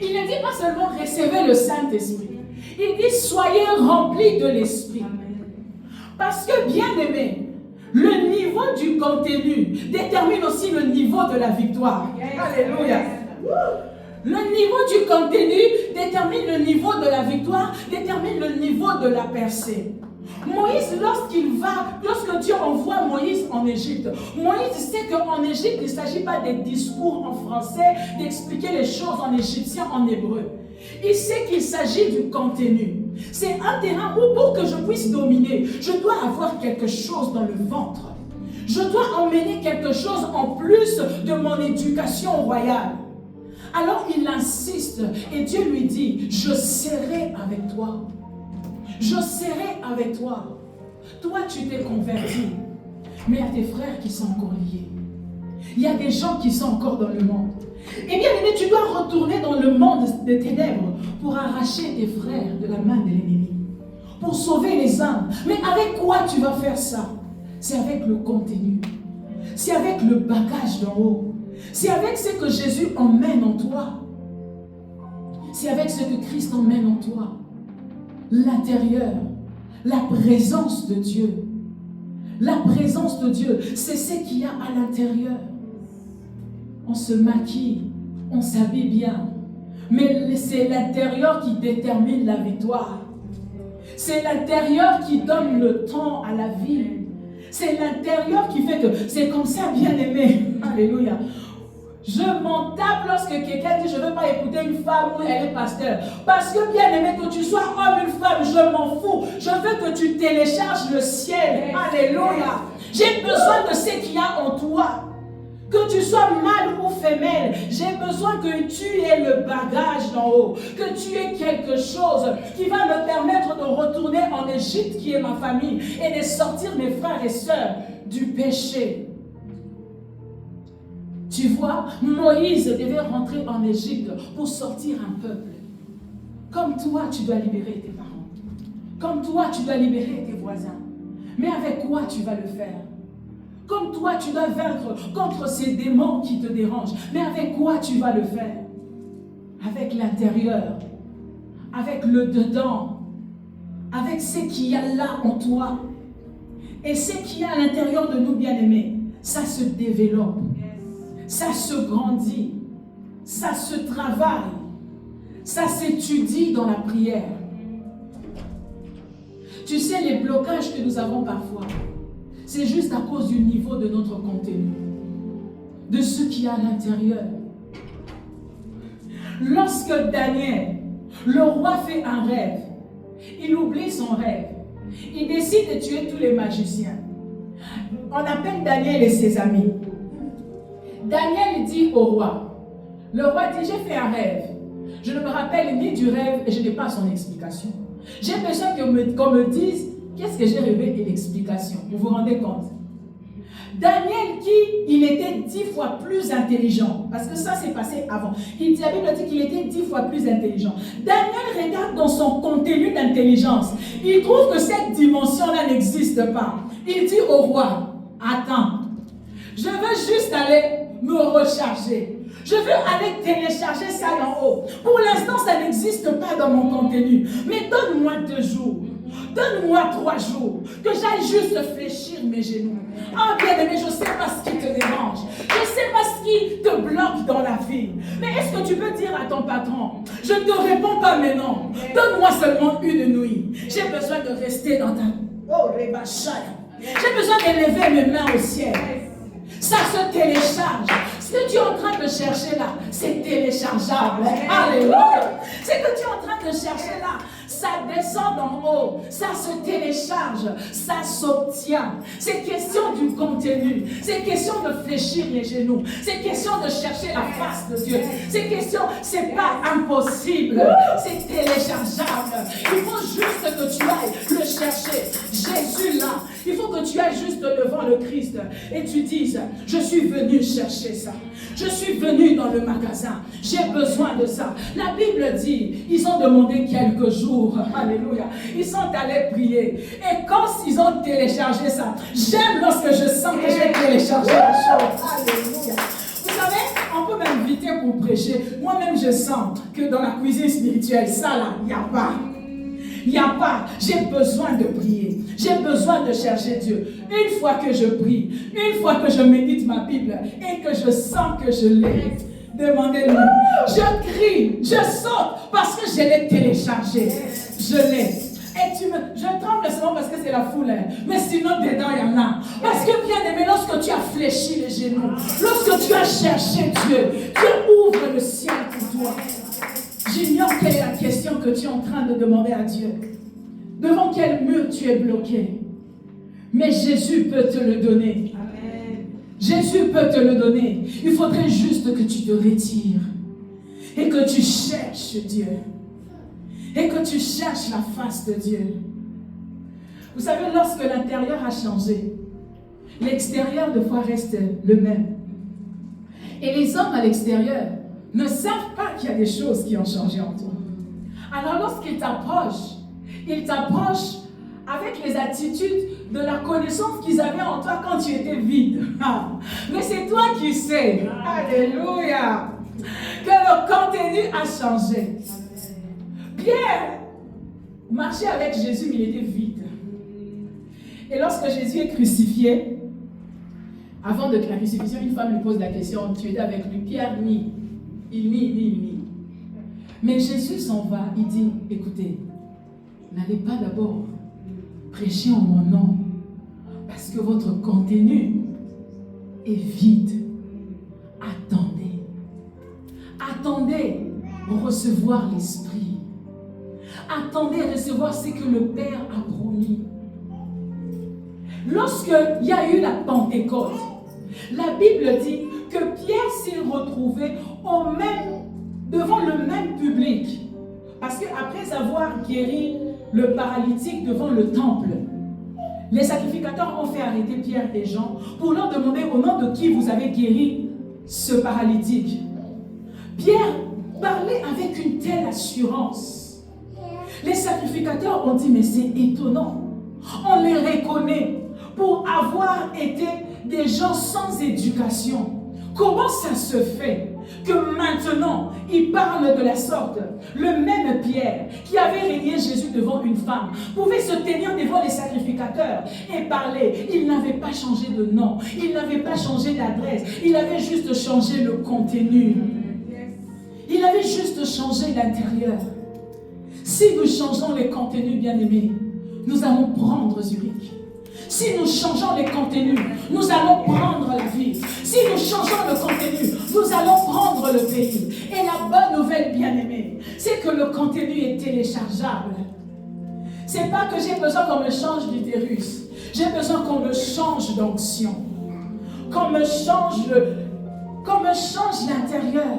Il ne dit pas seulement recevez le Saint-Esprit. Il dit soyez remplis de l'Esprit. Parce que bien aimé, Le niveau du contenu détermine aussi le niveau de la victoire. Alléluia. Le niveau du contenu détermine le niveau de la victoire, détermine le niveau de la percée. Moïse, lorsque Dieu envoie Moïse en Égypte, Moïse sait qu'en Égypte, il ne s'agit pas des discours en français, d'expliquer les choses en égyptien, en hébreu. Il sait qu'il s'agit du contenu. C'est un terrain où pour que je puisse dominer, je dois avoir quelque chose dans le ventre. Je dois emmener quelque chose en plus de mon éducation royale. Alors il insiste et Dieu lui dit, je serai avec toi. Je serai avec toi. Toi, tu t'es converti, mais il y a tes frères qui sont encore liés. Il y a des gens qui sont encore dans le monde. Eh bien, aimé, tu dois retourner dans le monde des ténèbres pour arracher tes frères de la main de l'ennemi, pour sauver les âmes. Mais avec quoi tu vas faire ça? C'est avec le contenu. C'est avec le bagage d'en haut. C'est avec ce que Jésus emmène en toi. C'est avec ce que Christ emmène en toi. L'intérieur, la présence de Dieu. La présence de Dieu, c'est ce qu'il y a à l'intérieur. On se maquille, on s'habille bien, mais c'est l'intérieur qui détermine la victoire. C'est l'intérieur qui donne le temps à la vie. C'est l'intérieur qui fait que c'est comme ça, bien aimé. Alléluia. Je m'en tape lorsque quelqu'un dit je ne veux pas écouter une femme où elle est pasteur. Parce que bien aimé, que tu sois homme ou femme, je m'en fous. Je veux que tu télécharges le ciel. Alléluia. J'ai besoin de ce qu'il y a en toi. Que tu sois mâle ou femelle, j'ai besoin que tu aies le bagage d'en haut. Que tu aies quelque chose qui va me permettre de retourner en Égypte, qui est ma famille, et de sortir mes frères et sœurs du péché. Tu vois, Moïse devait rentrer en Égypte pour sortir un peuple. Comme toi, tu dois libérer tes parents. Comme toi, tu dois libérer tes voisins. Mais avec quoi tu vas le faire? Comme toi, tu dois vaincre contre ces démons qui te dérangent. Mais avec quoi tu vas le faire? Avec l'intérieur, avec le dedans, avec ce qu'il y a là en toi. Et ce qu'il y a à l'intérieur de nous, bien-aimés, ça se développe. Ça se grandit, ça se travaille, ça s'étudie dans la prière. Tu sais, les blocages que nous avons parfois, c'est juste à cause du niveau de notre contenu, de ce qu'il y a à l'intérieur. Lorsque Daniel, le roi, fait un rêve, il oublie son rêve, il décide de tuer tous les magiciens. On appelle Daniel et ses amis. Daniel dit au roi, le roi dit, j'ai fait un rêve. Je ne me rappelle ni du rêve et je n'ai pas son explication. J'ai besoin qu'on me dise, qu'est-ce que j'ai rêvé et l'explication. Vous vous rendez compte? Daniel il était 10 fois plus intelligent, parce que ça s'est passé avant. La Bible dit qu'il était 10 fois plus intelligent. Daniel regarde dans son contenu d'intelligence. Il trouve que cette dimension-là n'existe pas. Il dit au roi, attends, je veux juste aller me recharger. Je veux aller télécharger ça d'en haut. Pour l'instant, ça n'existe pas dans mon contenu. Mais donne-moi 2 jours. Donne-moi 3 jours. Que j'aille juste fléchir mes genoux. Ah, bien-aimé, je ne sais pas ce qui te dérange. Je ne sais pas ce qui te bloque dans la vie. Mais est-ce que tu peux dire à ton patron, je ne te réponds pas maintenant. Donne-moi seulement une nuit. J'ai besoin de rester dans ta... Oh, Rebachaya. J'ai besoin d'élever mes mains au ciel. Ça se télécharge. Ce que tu es en train de chercher là, c'est téléchargeable. Alléluia. Ce que tu es en train de chercher là, ça descend d'en haut, ça se télécharge, ça s'obtient. C'est question du contenu, c'est question de fléchir les genoux, c'est question de chercher la face de Dieu. C'est question, c'est pas impossible, c'est téléchargeable. Il faut juste que tu ailles le chercher. Jésus là, il faut que tu ailles juste devant le Christ et tu dises, je suis venu chercher ça. Je suis venu dans le magasin, j'ai besoin de ça. La Bible dit, ils ont demandé quelques jours. Alléluia. Ils sont allés prier. Et quand ils ont téléchargé ça, j'aime lorsque je sens que j'ai téléchargé la chose. Alléluia. Vous savez, on peut m'inviter pour prêcher. Moi-même, je sens que dans la cuisine spirituelle, ça là, il n'y a pas. Il n'y a pas. J'ai besoin de prier. J'ai besoin de chercher Dieu. Une fois que je prie, une fois que je médite ma Bible et que je sens que je l'ai, demandez-lui. Je crie, je saute parce que je l'ai téléchargé. Je l'ai. Et je tremble seulement parce que c'est la foule. Mais sinon, dedans, il y en a. Parce que, bien aimé, lorsque tu as fléchi les genoux, lorsque tu as cherché Dieu, Dieu ouvre le ciel pour toi. J'ignore quelle est la question que tu es en train de demander à Dieu. Devant quel mur tu es bloqué. Mais Jésus peut te le donner. Amen. Jésus peut te le donner. Il faudrait juste que tu te retires. Et que tu cherches Dieu. Et que tu cherches la face de Dieu. Vous savez, lorsque l'intérieur a changé, l'extérieur de fois reste le même. Et les hommes à l'extérieur ne savent pas qu'il y a des choses qui ont changé en toi. Alors lorsqu'ils t'approchent avec les attitudes de la connaissance qu'ils avaient en toi quand tu étais vide. Mais c'est toi qui sais, alléluia, que le contenu a changé. Pierre marchait avec Jésus, mais il était vide. Et lorsque Jésus est crucifié, avant de la crucifixion, une femme lui pose la question, tu étais avec lui? Pierre nie. Il nie. Mais Jésus s'en va, il dit, écoutez, n'allez pas d'abord prêcher en mon nom, parce que votre contenu est vide. Attendez recevoir l'Esprit. Attendez recevoir ce que le Père a promis. Lorsqu'il y a eu la Pentecôte, la Bible dit que Pierre s'est retrouvé devant le même public. Parce qu'après avoir guéri le paralytique devant le temple, les sacrificateurs ont fait arrêter Pierre et Jean pour leur demander au nom de qui vous avez guéri ce paralytique. Pierre parlait avec une telle assurance. Les sacrificateurs ont dit, mais c'est étonnant. On les reconnaît pour avoir été des gens sans éducation. Comment ça se fait que maintenant, il parle de la sorte? Le même Pierre qui avait régné Jésus devant une femme pouvait se tenir devant les sacrificateurs et parler. Il n'avait pas changé de nom, il n'avait pas changé d'adresse, il avait juste changé le contenu. Il avait juste changé l'intérieur. Si nous changeons les contenus, bien-aimés, nous allons prendre Zurich. Si nous changeons les contenus, nous allons prendre la ville. Si nous changeons le contenu, nous allons prendre le pays. Et la bonne nouvelle, bien-aimée, c'est que le contenu est téléchargeable. C'est pas que j'ai besoin qu'on me change l'utérus. J'ai besoin qu'on me change d'onction. Qu'on me change l'intérieur.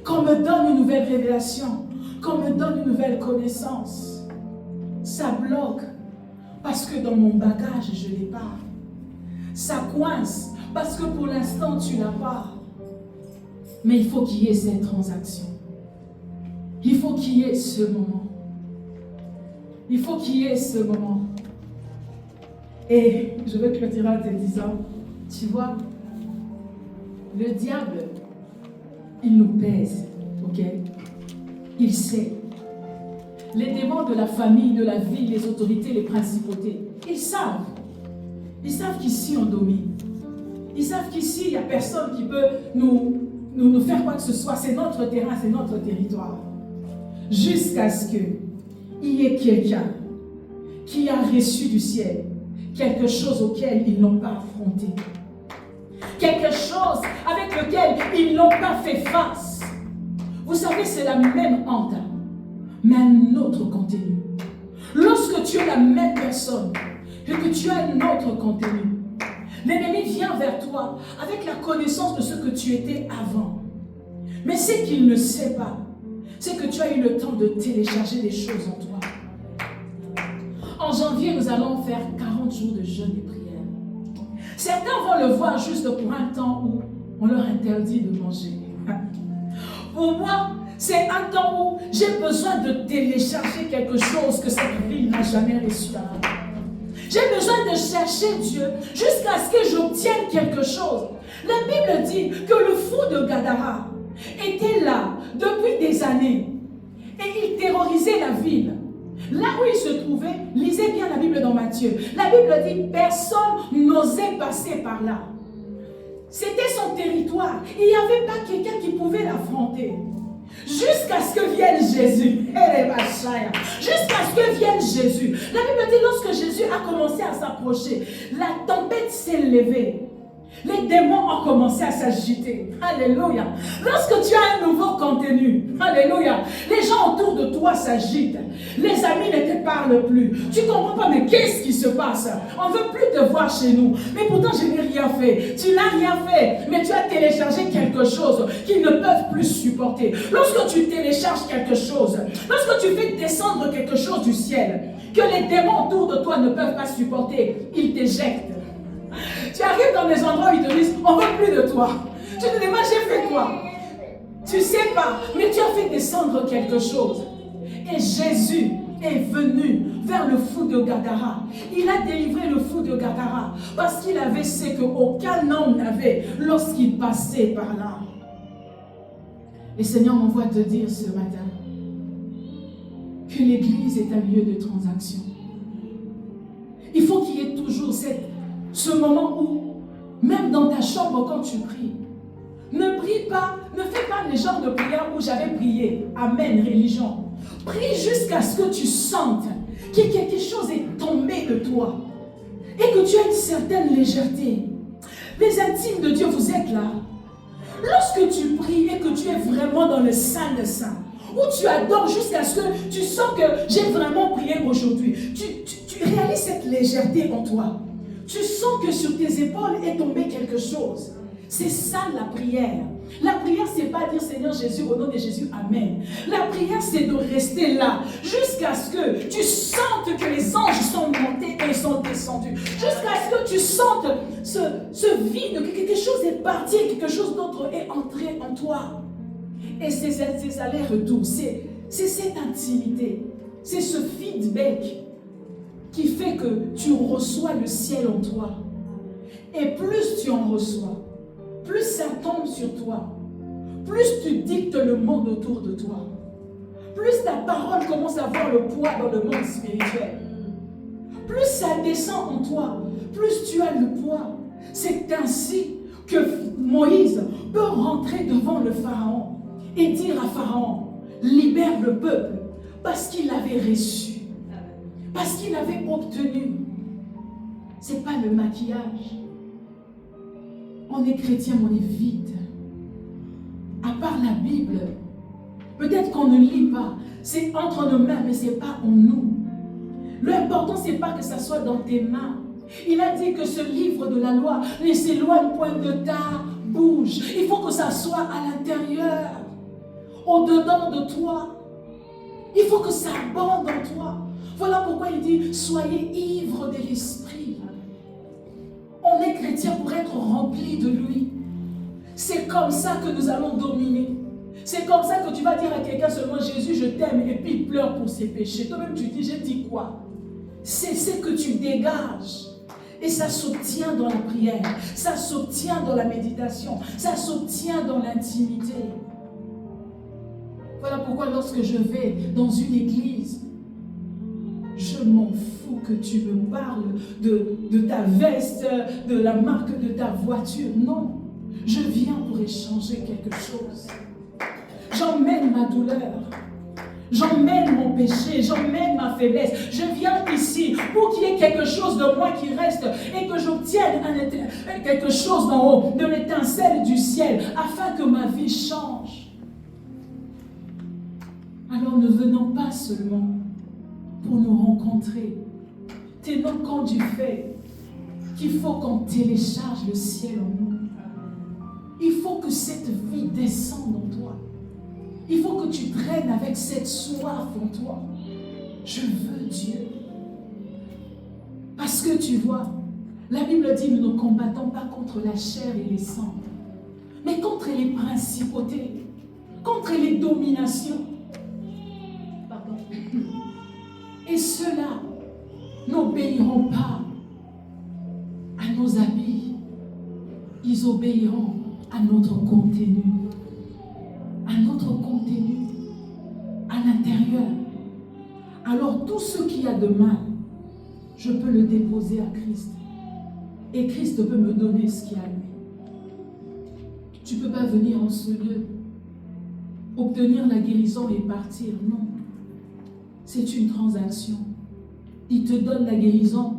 Qu'on me donne une nouvelle révélation. Qu'on me donne une nouvelle connaissance. Ça bloque. Parce que dans mon bagage, je ne l'ai pas. Ça coince. Parce que pour l'instant, tu ne l'as pas. Mais il faut qu'il y ait cette transaction. Il faut qu'il y ait ce moment. Il faut qu'il y ait ce moment. Et je veux clôturer en te disant, tu vois, le diable, il nous pèse, ok? Il sait. Les démons de la famille, de la ville, les autorités, les principautés, ils savent. Ils savent qu'ici on domine. Ils savent qu'ici il n'y a personne qui peut nous faire quoi que ce soit. C'est notre terrain, c'est notre territoire. Jusqu'à ce qu'il y ait quelqu'un qui a reçu du ciel quelque chose auquel ils n'ont pas affronté. Quelque chose avec lequel ils n'ont pas fait face. Vous savez, c'est la même honte, mais un autre contenu. Lorsque tu es la même personne et que tu as un autre contenu, l'ennemi vient vers toi avec la connaissance de ce que tu étais avant. Mais ce qu'il ne sait pas, c'est que tu as eu le temps de télécharger des choses en toi. En janvier, nous allons faire 40 jours de jeûne et prière. Certains vont le voir juste pour un temps où on leur interdit de manger. Pour moi, c'est un temps où j'ai besoin de télécharger quelque chose que cette ville n'a jamais reçu avant. J'ai besoin de chercher Dieu jusqu'à ce que j'obtienne quelque chose. La Bible dit que le fou de Gadara était là depuis des années et il terrorisait la ville. Là où il se trouvait, lisez bien la Bible dans Matthieu. La Bible dit, personne n'osait passer par là. C'était son territoire. Il n'y avait pas quelqu'un qui pouvait l'affronter. Jusqu'à ce que vienne Jésus. Jusqu'à ce que vienne Jésus. La Bible dit, lorsque Jésus a commencé à s'approcher, la tempête s'est levée. Les démons ont commencé à s'agiter. Alléluia. Lorsque tu as un nouveau contenu, alléluia, les gens autour de toi s'agitent. Les amis ne te parlent plus. Tu ne comprends pas, mais qu'est-ce qui se passe? On ne veut plus te voir chez nous. Mais pourtant, je n'ai rien fait. Tu n'as rien fait. Mais tu as téléchargé quelque chose qu'ils ne peuvent plus supporter. Lorsque tu télécharges quelque chose, lorsque tu fais descendre quelque chose du ciel, que les démons autour de toi ne peuvent pas supporter, ils t'éjectent. Tu arrives dans des endroits où ils te disent, on ne veut plus de toi. Tu te dis, moi j'ai fait quoi? Tu ne sais pas, mais tu as fait descendre quelque chose. Et Jésus est venu vers le fou de Gadara. Il a délivré le fou de Gadara parce qu'il avait ce qu'aucun homme n'avait lorsqu'il passait par là. Le Seigneur m'envoie te dire ce matin que l'église est un lieu de transaction. Il faut qu'il y ait toujours ce moment où, même dans ta chambre quand tu pries, ne prie pas, ne fais pas les genres de prières où j'avais prié. Amen, religion. Prie jusqu'à ce que tu sentes que quelque chose est tombé de toi et que tu as une certaine légèreté. Les intimes de Dieu, vous êtes là. Lorsque tu pries et que tu es vraiment dans le Saint des Saints, où tu adores jusqu'à ce que tu sens que j'ai vraiment prié aujourd'hui, tu réalises cette légèreté en toi. Tu sens que sur tes épaules est tombé quelque chose. C'est ça la prière. La prière, ce n'est pas dire Seigneur Jésus, au nom de Jésus, Amen. La prière, c'est de rester là jusqu'à ce que tu sentes que les anges sont montés et sont descendus. Jusqu'à ce que tu sentes ce vide, que quelque chose est parti et quelque chose d'autre est entré en toi. Et c'est ces allers-retours, c'est cette intimité, c'est ce feedback qui fait que tu reçois le ciel en toi. Et plus tu en reçois, plus ça tombe sur toi, plus tu dictes le monde autour de toi, plus ta parole commence à avoir le poids dans le monde spirituel, plus ça descend en toi, plus tu as le poids. C'est ainsi que Moïse peut rentrer devant le Pharaon et dire à Pharaon, libère le peuple, parce qu'il l'avait reçu, parce qu'il avait obtenu. Ce n'est pas le maquillage. On est chrétien, on est vide. À part la Bible, peut-être qu'on ne lit pas. C'est entre nos mains, mais ce n'est pas en nous. L'important, ce n'est pas que ça soit dans tes mains. Il a dit que ce livre de la loi ne s'éloigne point de ta bouche. Il faut que ça soit à l'intérieur, au-dedans de toi. Il faut que ça abonde en toi. Voilà pourquoi il dit, soyez ivres de l'esprit. On est chrétien pour être rempli de lui. C'est comme ça que nous allons dominer. C'est comme ça que tu vas dire à quelqu'un seulement, Jésus, je t'aime, et puis il pleure pour ses péchés. Toi-même, tu dis, j'ai dit quoi? C'est ce que tu dégages. Et ça s'obtient dans la prière, ça s'obtient dans la méditation, ça s'obtient dans l'intimité. Voilà pourquoi lorsque je vais dans une église, je m'en fous que tu me parles de ta veste, de la marque de ta voiture. Non, je viens pour échanger quelque chose. J'emmène ma douleur. J'emmène mon péché, j'emmène ma faiblesse. Je viens ici pour qu'il y ait quelque chose de moi qui reste et que j'obtienne quelque chose d'en haut, de l'étincelle du ciel, afin que ma vie change. Alors ne venons pas seulement pour nous rencontrer. Tenons compte du fait qu'il faut qu'on télécharge le ciel en nous. Il faut que cette vie descende en toi. Il faut que tu traînes avec cette soif en toi. Je veux Dieu. Parce que tu vois, la Bible dit, nous ne combattons pas contre la chair et les sangs, mais contre les principautés, contre les dominations. Pardon. Et ceux-là n'obéiront pas à nos habits. Ils obéiront à notre contenu. À notre contenu, à l'intérieur. Alors tout tout ce qu'il y a de mal, je peux le déposer à Christ. Et Christ peut me donner ce qu'il y a à lui. Tu ne peux pas venir en ce lieu, obtenir la guérison et partir. Non. C'est une transaction. Il te donne la guérison.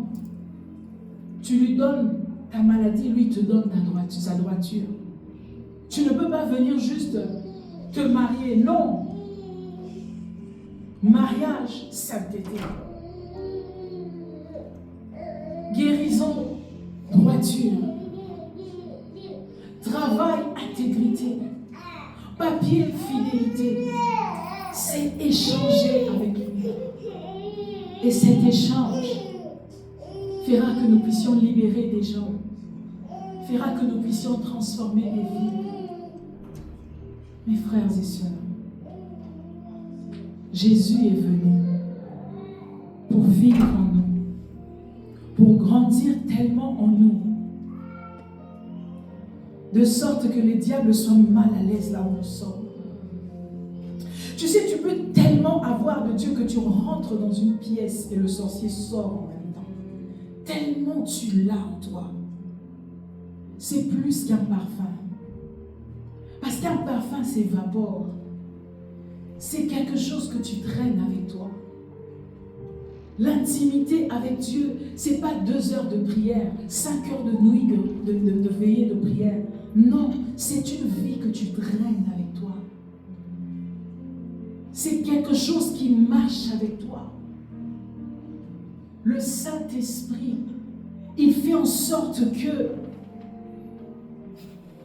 Tu lui donnes ta maladie, lui te donne sa droiture. Tu ne peux pas venir juste te marier. Non. Mariage, sainteté. Guérison, droiture. Travail, intégrité. Papier, fidélité. C'est échanger avec lui. Et cet échange fera que nous puissions libérer des gens. Fera que nous puissions transformer des vies. Mes frères et sœurs, Jésus est venu pour vivre en nous, pour grandir tellement en nous, de sorte que les diables soient mal à l'aise là où nous sommes. Tu sais, tu peux tellement avoir de Dieu que tu rentres dans une pièce et le sorcier sort en même temps. Tellement tu l'as en toi. C'est plus qu'un parfum. Parce qu'un parfum s'évapore. C'est quelque chose que tu traînes avec toi. L'intimité avec Dieu, ce n'est pas 2 heures de prière, 5 heures de nuit de veillée de prière. Non, c'est une vie que tu traînes avec toi. C'est quelque chose qui marche avec toi. Le Saint-Esprit, il fait en sorte que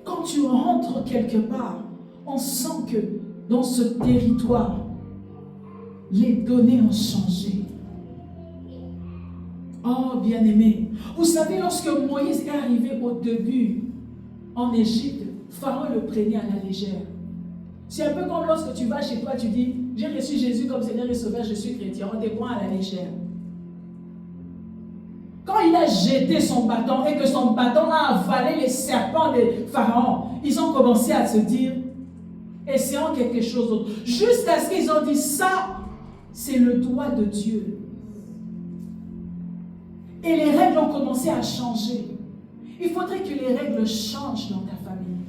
quand tu rentres quelque part, on sent que dans ce territoire, les données ont changé. Oh, bien-aimé, vous savez, lorsque Moïse est arrivé au début en Égypte, Pharaon le prenait à la légère. C'est un peu comme lorsque tu vas chez toi, tu dis, j'ai reçu Jésus comme Seigneur et Sauveur, je suis chrétien, on te prend à la légère. Quand il a jeté son bâton et que son bâton a avalé les serpents de Pharaon, ils ont commencé à se dire, essayons quelque chose d'autre. Jusqu'à ce qu'ils ont dit, ça, c'est le doigt de Dieu. Et les règles ont commencé à changer. Il faudrait que les règles changent dans ta famille.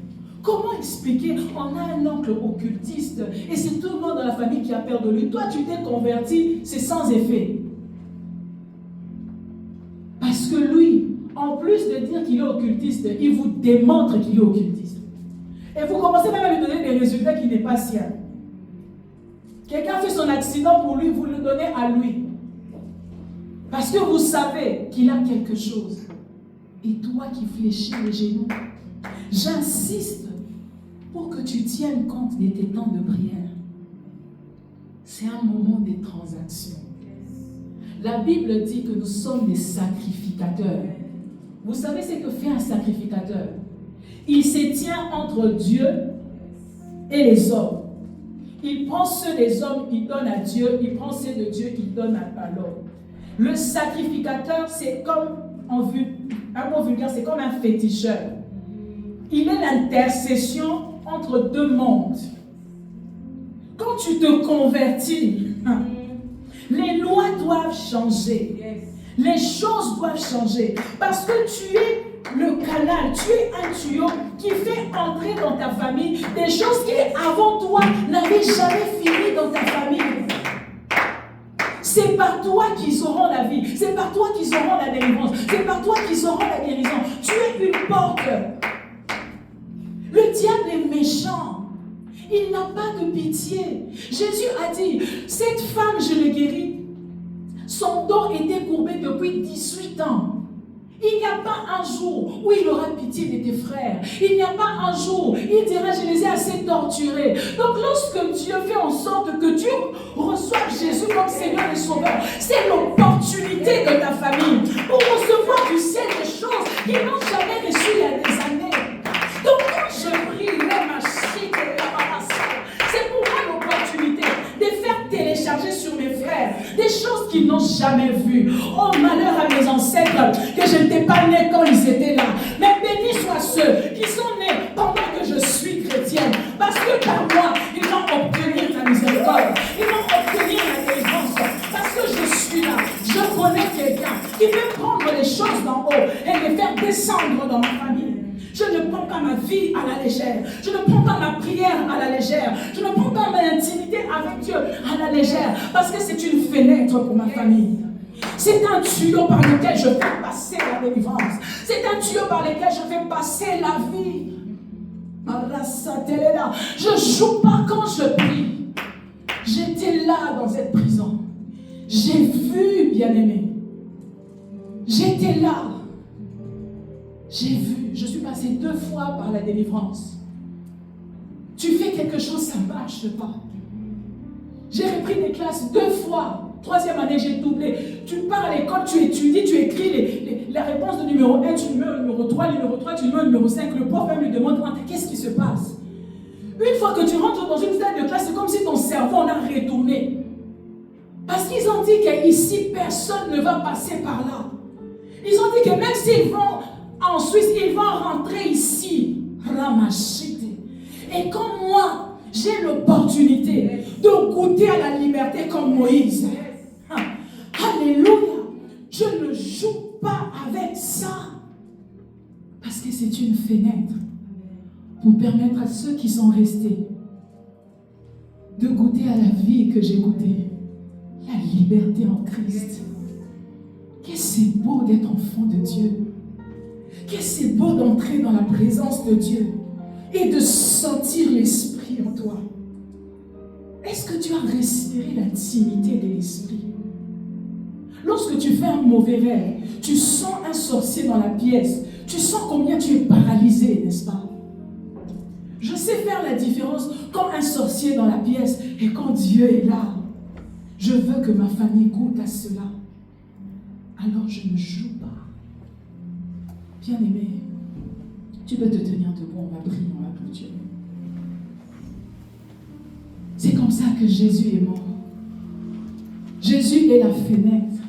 Comment expliquer? On a un oncle occultiste et c'est tout le monde dans la famille qui a peur de lui. Toi, tu t'es converti, c'est sans effet. Parce que lui, en plus de dire qu'il est occultiste, il vous démontre qu'il est occultiste. Et vous commencez même à lui donner des résultats qui n'est pas sien. Quelqu'un fait son accident pour lui, vous le donnez à lui. Parce que vous savez qu'il a quelque chose. Et toi qui fléchis les genoux, j'insiste pour que tu tiennes compte de tes temps de prière. C'est un moment de transaction. La Bible dit que nous sommes des sacrificateurs. Vous savez ce que fait un sacrificateur? Il se tient entre Dieu et les hommes. Il prend ceux des hommes, il donne à Dieu. Il prend ceux de Dieu, il donne à l'homme. Le sacrificateur, c'est comme, un mot vulgaire, c'est comme un féticheur. Il est l'intercession entre 2 mondes. Quand tu te convertis, les lois doivent changer. Les choses doivent changer. Parce que tu es le canal, tu es un tuyau qui fait entrer dans ta famille des choses qui, avant toi, n'avaient jamais fini dans ta famille. C'est par toi qu'ils auront la vie. C'est par toi qu'ils auront la délivrance. C'est par toi qu'ils auront la guérison. Tu es une porte. Le diable est méchant. Il n'a pas de pitié. Jésus a dit, cette femme, je l'ai guérie. Son dos était courbé depuis 18 ans. Il n'y a pas un jour où il aura pitié de tes frères. Il n'y a pas un jour, il dira, je les ai assez torturés. Donc lorsque Dieu fait en sorte que tu reçoives Jésus comme Seigneur et Sauveur, c'est l'opportunité de ta famille pour recevoir du ciel des choses qu'ils n'ont jamais reçues il y a des années. Donc quand je prie, c'est pour moi l'opportunité de faire télécharger sur mes frères des choses qu'ils n'ont jamais vues. Oh, malheur à mes ancêtres, que je n'étais pas né quand ils étaient là. Mais bénis soient ceux qui sont nés pendant que je suis chrétienne. Parce que par moi, ils vont obtenir la miséricorde. Ils vont obtenir la délivrance. Parce que je suis qui peut prendre les choses d'en haut et les faire descendre dans ma famille. Je ne prends pas ma vie à la légère. Je ne prends pas ma prière à la légère. Je ne prends pas ma intimité avec Dieu à la légère. Parce que c'est une fenêtre pour ma famille. C'est un tuyau par lequel je fais passer la délivrance. C'est un tuyau par lequel je fais passer la vie. Je ne joue pas quand je prie. J'étais là dans cette prison. J'ai vu, bien-aimé. J'étais là. J'ai vu. Je suis passé 2 fois par la délivrance. Tu fais quelque chose, ça ne marche pas. J'ai repris des classes 2 fois. 3e année, j'ai doublé. Tu pars à l'école, tu étudies, tu écris la réponse de numéro 1, tu mets au numéro 3, tu mets au numéro 5. Le prof même lui demande qu'est-ce qui se passe. Une fois que tu rentres dans une salle de classe, c'est comme si ton cerveau en a retourné. Parce qu'ils ont dit qu'ici, personne ne va passer par là. Ils ont dit que même s'ils vont en Suisse, ils vont rentrer ici. Ramachite. Et comme moi, j'ai l'opportunité de goûter à la liberté comme Moïse. Alléluia. Je ne joue pas avec ça. Parce que c'est une fenêtre pour permettre à ceux qui sont restés de goûter à la vie que j'ai goûtée. La liberté en Christ. Qu'est-ce que c'est beau d'être enfant de Dieu. Qu'est-ce que c'est beau d'entrer dans la présence de Dieu et de sentir l'Esprit en toi. Est-ce que tu as respiré l'intimité de l'Esprit? Lorsque tu fais un mauvais rêve, tu sens un sorcier dans la pièce, tu sens combien tu es paralysé, n'est-ce pas? Je sais faire la différence comme un sorcier dans la pièce et quand Dieu est là. Je veux que ma famille goûte à cela. Alors je ne joue pas. Bien-aimé, tu peux te tenir debout, on va prier, on va clôturer. C'est comme ça que Jésus est mort. Jésus est la fenêtre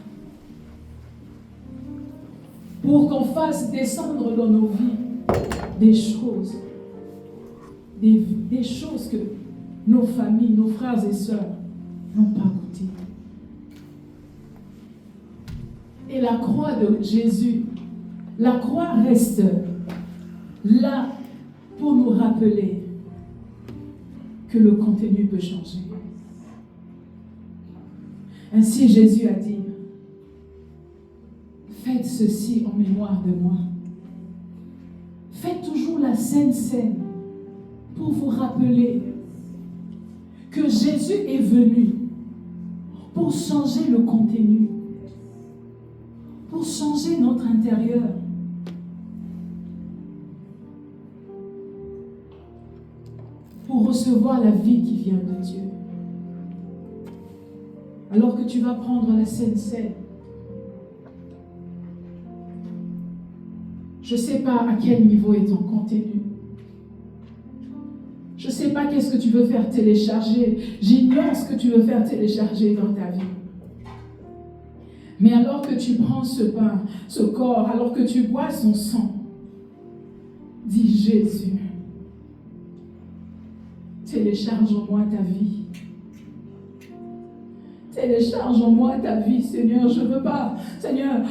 pour qu'on fasse descendre dans nos vies des choses que nos familles, nos frères et sœurs n'ont pas goûté. Et la croix de Jésus, la croix reste là pour nous rappeler que le contenu peut changer. Ainsi Jésus a dit, faites ceci en mémoire de moi. Faites toujours la Sainte Seine pour vous rappeler que Jésus est venu pour changer le contenu, pour changer notre intérieur. Pour recevoir la vie qui vient de Dieu. Alors que tu vas prendre la Sainte Seine, je ne sais pas à quel niveau est ton contenu. Je ne sais pas qu'est-ce que tu veux faire télécharger. J'ignore ce que tu veux faire télécharger dans ta vie. Mais alors que tu prends ce pain, ce corps, alors que tu bois son sang, dis Jésus, télécharge en moi ta vie. Télécharge en moi ta vie, Seigneur. Je ne veux pas, Seigneur,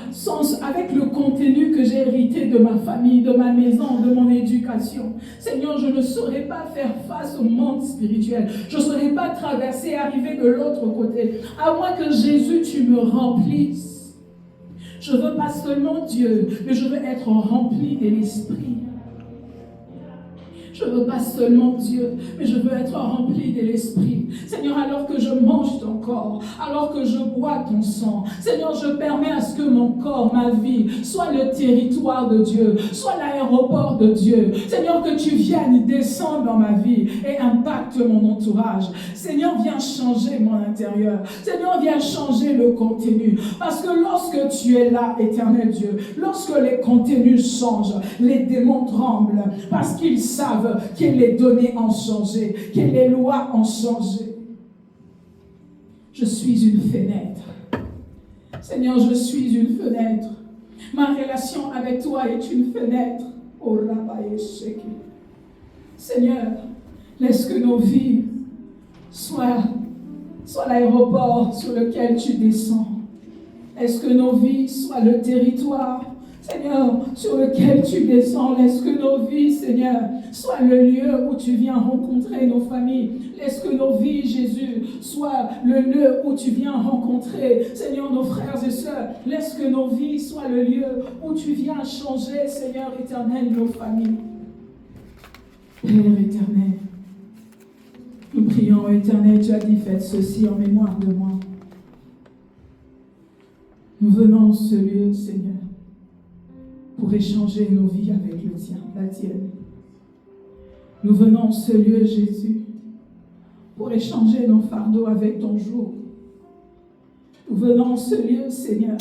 avec le contenu que j'ai hérité de ma famille, de ma maison, de mon éducation. Seigneur, je ne saurais pas faire face au monde spirituel. Je ne saurais pas traverser, arriver de l'autre côté. À moins que Jésus, tu me remplisses. Je ne veux pas seulement Dieu, mais je veux être rempli de l'Esprit. Je ne veux pas seulement Dieu, mais je veux être rempli de l'Esprit. Seigneur, alors que je mange ton corps, alors que je bois ton sang, Seigneur, je permets à ce que mon corps, ma vie, soit le territoire de Dieu, soit l'aéroport de Dieu. Seigneur, que tu viennes descendre dans ma vie et impacte mon entourage. Seigneur, viens changer mon intérieur. Seigneur, viens changer le contenu. Parce que lorsque tu es là, éternel Dieu, lorsque les contenus changent, les démons tremblent parce qu'ils savent que les données ont changé, que les lois ont changé. Je suis une fenêtre. Seigneur, je suis une fenêtre. Ma relation avec toi est une fenêtre. Oh, Rabbi Sheki. Seigneur, laisse que nos vies soient l'aéroport sur lequel tu descends. Laisse que nos vies soient le territoire, Seigneur, sur lequel tu descends. Laisse que nos vies, Seigneur, soient le lieu où tu viens rencontrer nos familles. Laisse que nos vies, Jésus, soient le lieu où tu viens rencontrer, Seigneur, nos frères et sœurs. Laisse que nos vies soient le lieu où tu viens changer, Seigneur éternel, nos familles. Père éternel, nous prions, éternel, tu as dit, faites ceci en mémoire de moi. Nous venons en ce lieu, Seigneur, pour échanger nos vies avec le tien, la tienne. Nous venons en ce lieu, Jésus, pour échanger nos fardeaux avec ton jour. Nous venons en ce lieu, Seigneur,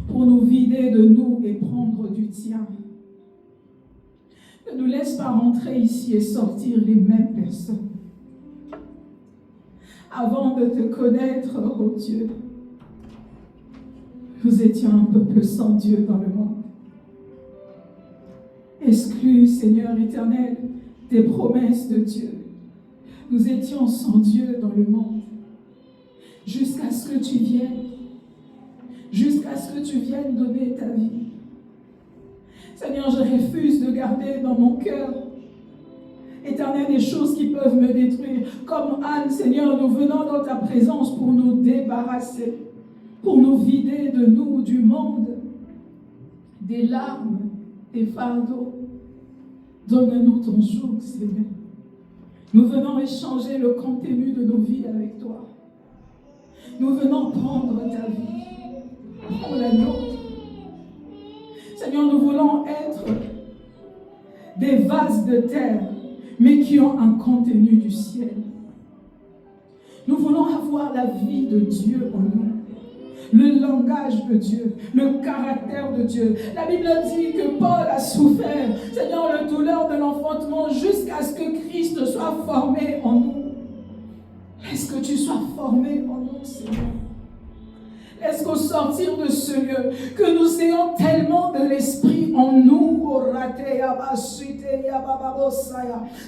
pour nous vider de nous et prendre du tien. Ne nous laisse pas rentrer ici et sortir les mêmes personnes. Avant de te connaître, oh Dieu, nous étions un peuple sans Dieu dans le monde. Exclus, Seigneur éternel, des promesses de Dieu. Nous étions sans Dieu dans le monde. Jusqu'à ce que tu viennes. Jusqu'à ce que tu viennes donner ta vie. Seigneur, je refuse de garder dans mon cœur, éternel, des choses qui peuvent me détruire. Comme Anne, Seigneur, nous venons dans ta présence pour nous débarrasser, pour nous vider de nous, du monde, des larmes, des fardeaux. Donne-nous ton joug, Seigneur. Nous venons échanger le contenu de nos vies avec toi. Nous venons prendre ta vie, prends la nôtre. Seigneur, nous voulons être des vases de terre, mais qui ont un contenu du ciel. Nous voulons avoir la vie de Dieu en nous, le langage de Dieu, le caractère de Dieu. La Bible dit que Paul a souffert, Seigneur, la douleur de l'enfantement jusqu'à ce que Christ soit formé en nous. Laisse que tu sois formé en nous, Seigneur. Laisse qu'au sortir de ce lieu, que nous ayons tellement de l'esprit en nous,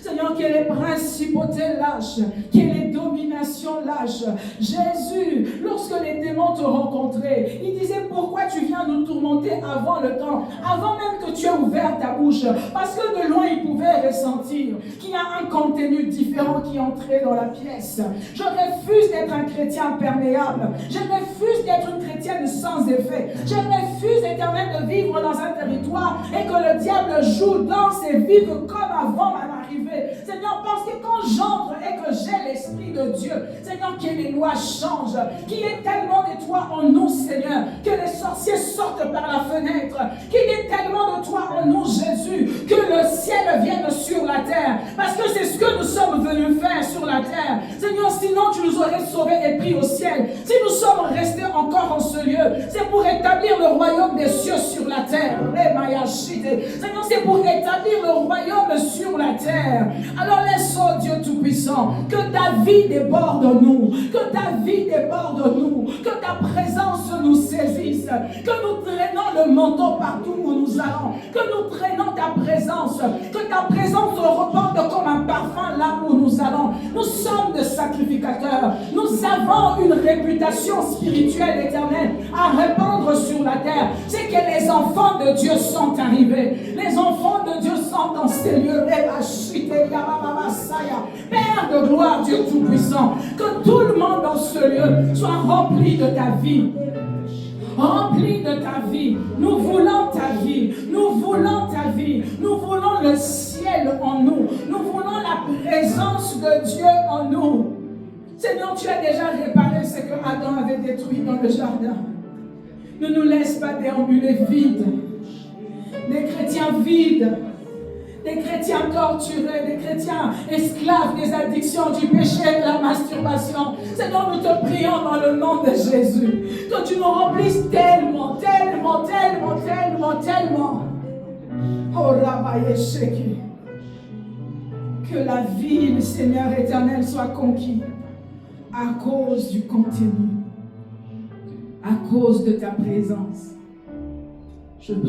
Seigneur, que les principautés lâchent, que les dominations lâchent. Jésus, lorsque les démons te rencontraient, il disait, pourquoi tu viens nous tourmenter avant le temps, avant même que tu aies ouvert ta bouche? Parce que de loin, il pouvait ressentir qu'il y a un contenu différent qui entrait dans la pièce. Je refuse d'être un chrétien perméable. Je refuse d'être une chrétienne sans effet. Je refuse, éternel, de vivre dans un territoire et que le diable joue, danse et vive comme avant ma arrivée. Seigneur, parce que quand j'entre et que j'ai l'Esprit de Dieu, Seigneur, que les lois changent, qu'il y ait tellement de toi en nous, Seigneur, que les sorciers sortent par la fenêtre, qu'il y ait tellement de toi en nous, Jésus, que le ciel vienne sur la terre, parce que c'est ce que nous sommes venus faire sur la terre. Seigneur, sinon tu nous aurais sauvés et pris au ciel. Si nous sommes restés encore en ce lieu, c'est pour établir le royaume des cieux sur la terre. Seigneur, c'est pour établir le royaume sur la terre. Alors laisse, oh Dieu Tout-Puissant, que ta vie déborde nous, que ta vie déborde nous, que ta présence nous saisisse, que nous traînons le manteau partout où nous allons, que nous traînons ta présence, que ta présence reporte comme un parfum là où nous allons. Nous sommes des sacrificateurs, nous avons une réputation spirituelle éternelle à répandre sur la terre. C'est que les enfants de Dieu sont arrivés, les enfants de Dieu sont dans ces lieux. Père de gloire, Dieu Tout-Puissant, que tout le monde dans ce lieu soit rempli de ta vie. Rempli de ta vie. Nous voulons ta vie. Nous voulons ta vie. Nous voulons le ciel en nous. Nous voulons la présence de Dieu en nous. Seigneur, tu as déjà réparé ce que Adam avait détruit dans le jardin. Ne nous laisse pas déambuler vides. Des chrétiens vides. Des chrétiens torturés, des chrétiens esclaves des addictions, du péché, de la masturbation. Seigneur, nous te prions dans le nom de Jésus, que tu nous remplisses tellement, tellement, tellement, tellement, tellement. Oh, Rabbi Sheki. Que la vie, Seigneur éternel, soit conquise à cause du contenu, à cause de ta présence. Je prie.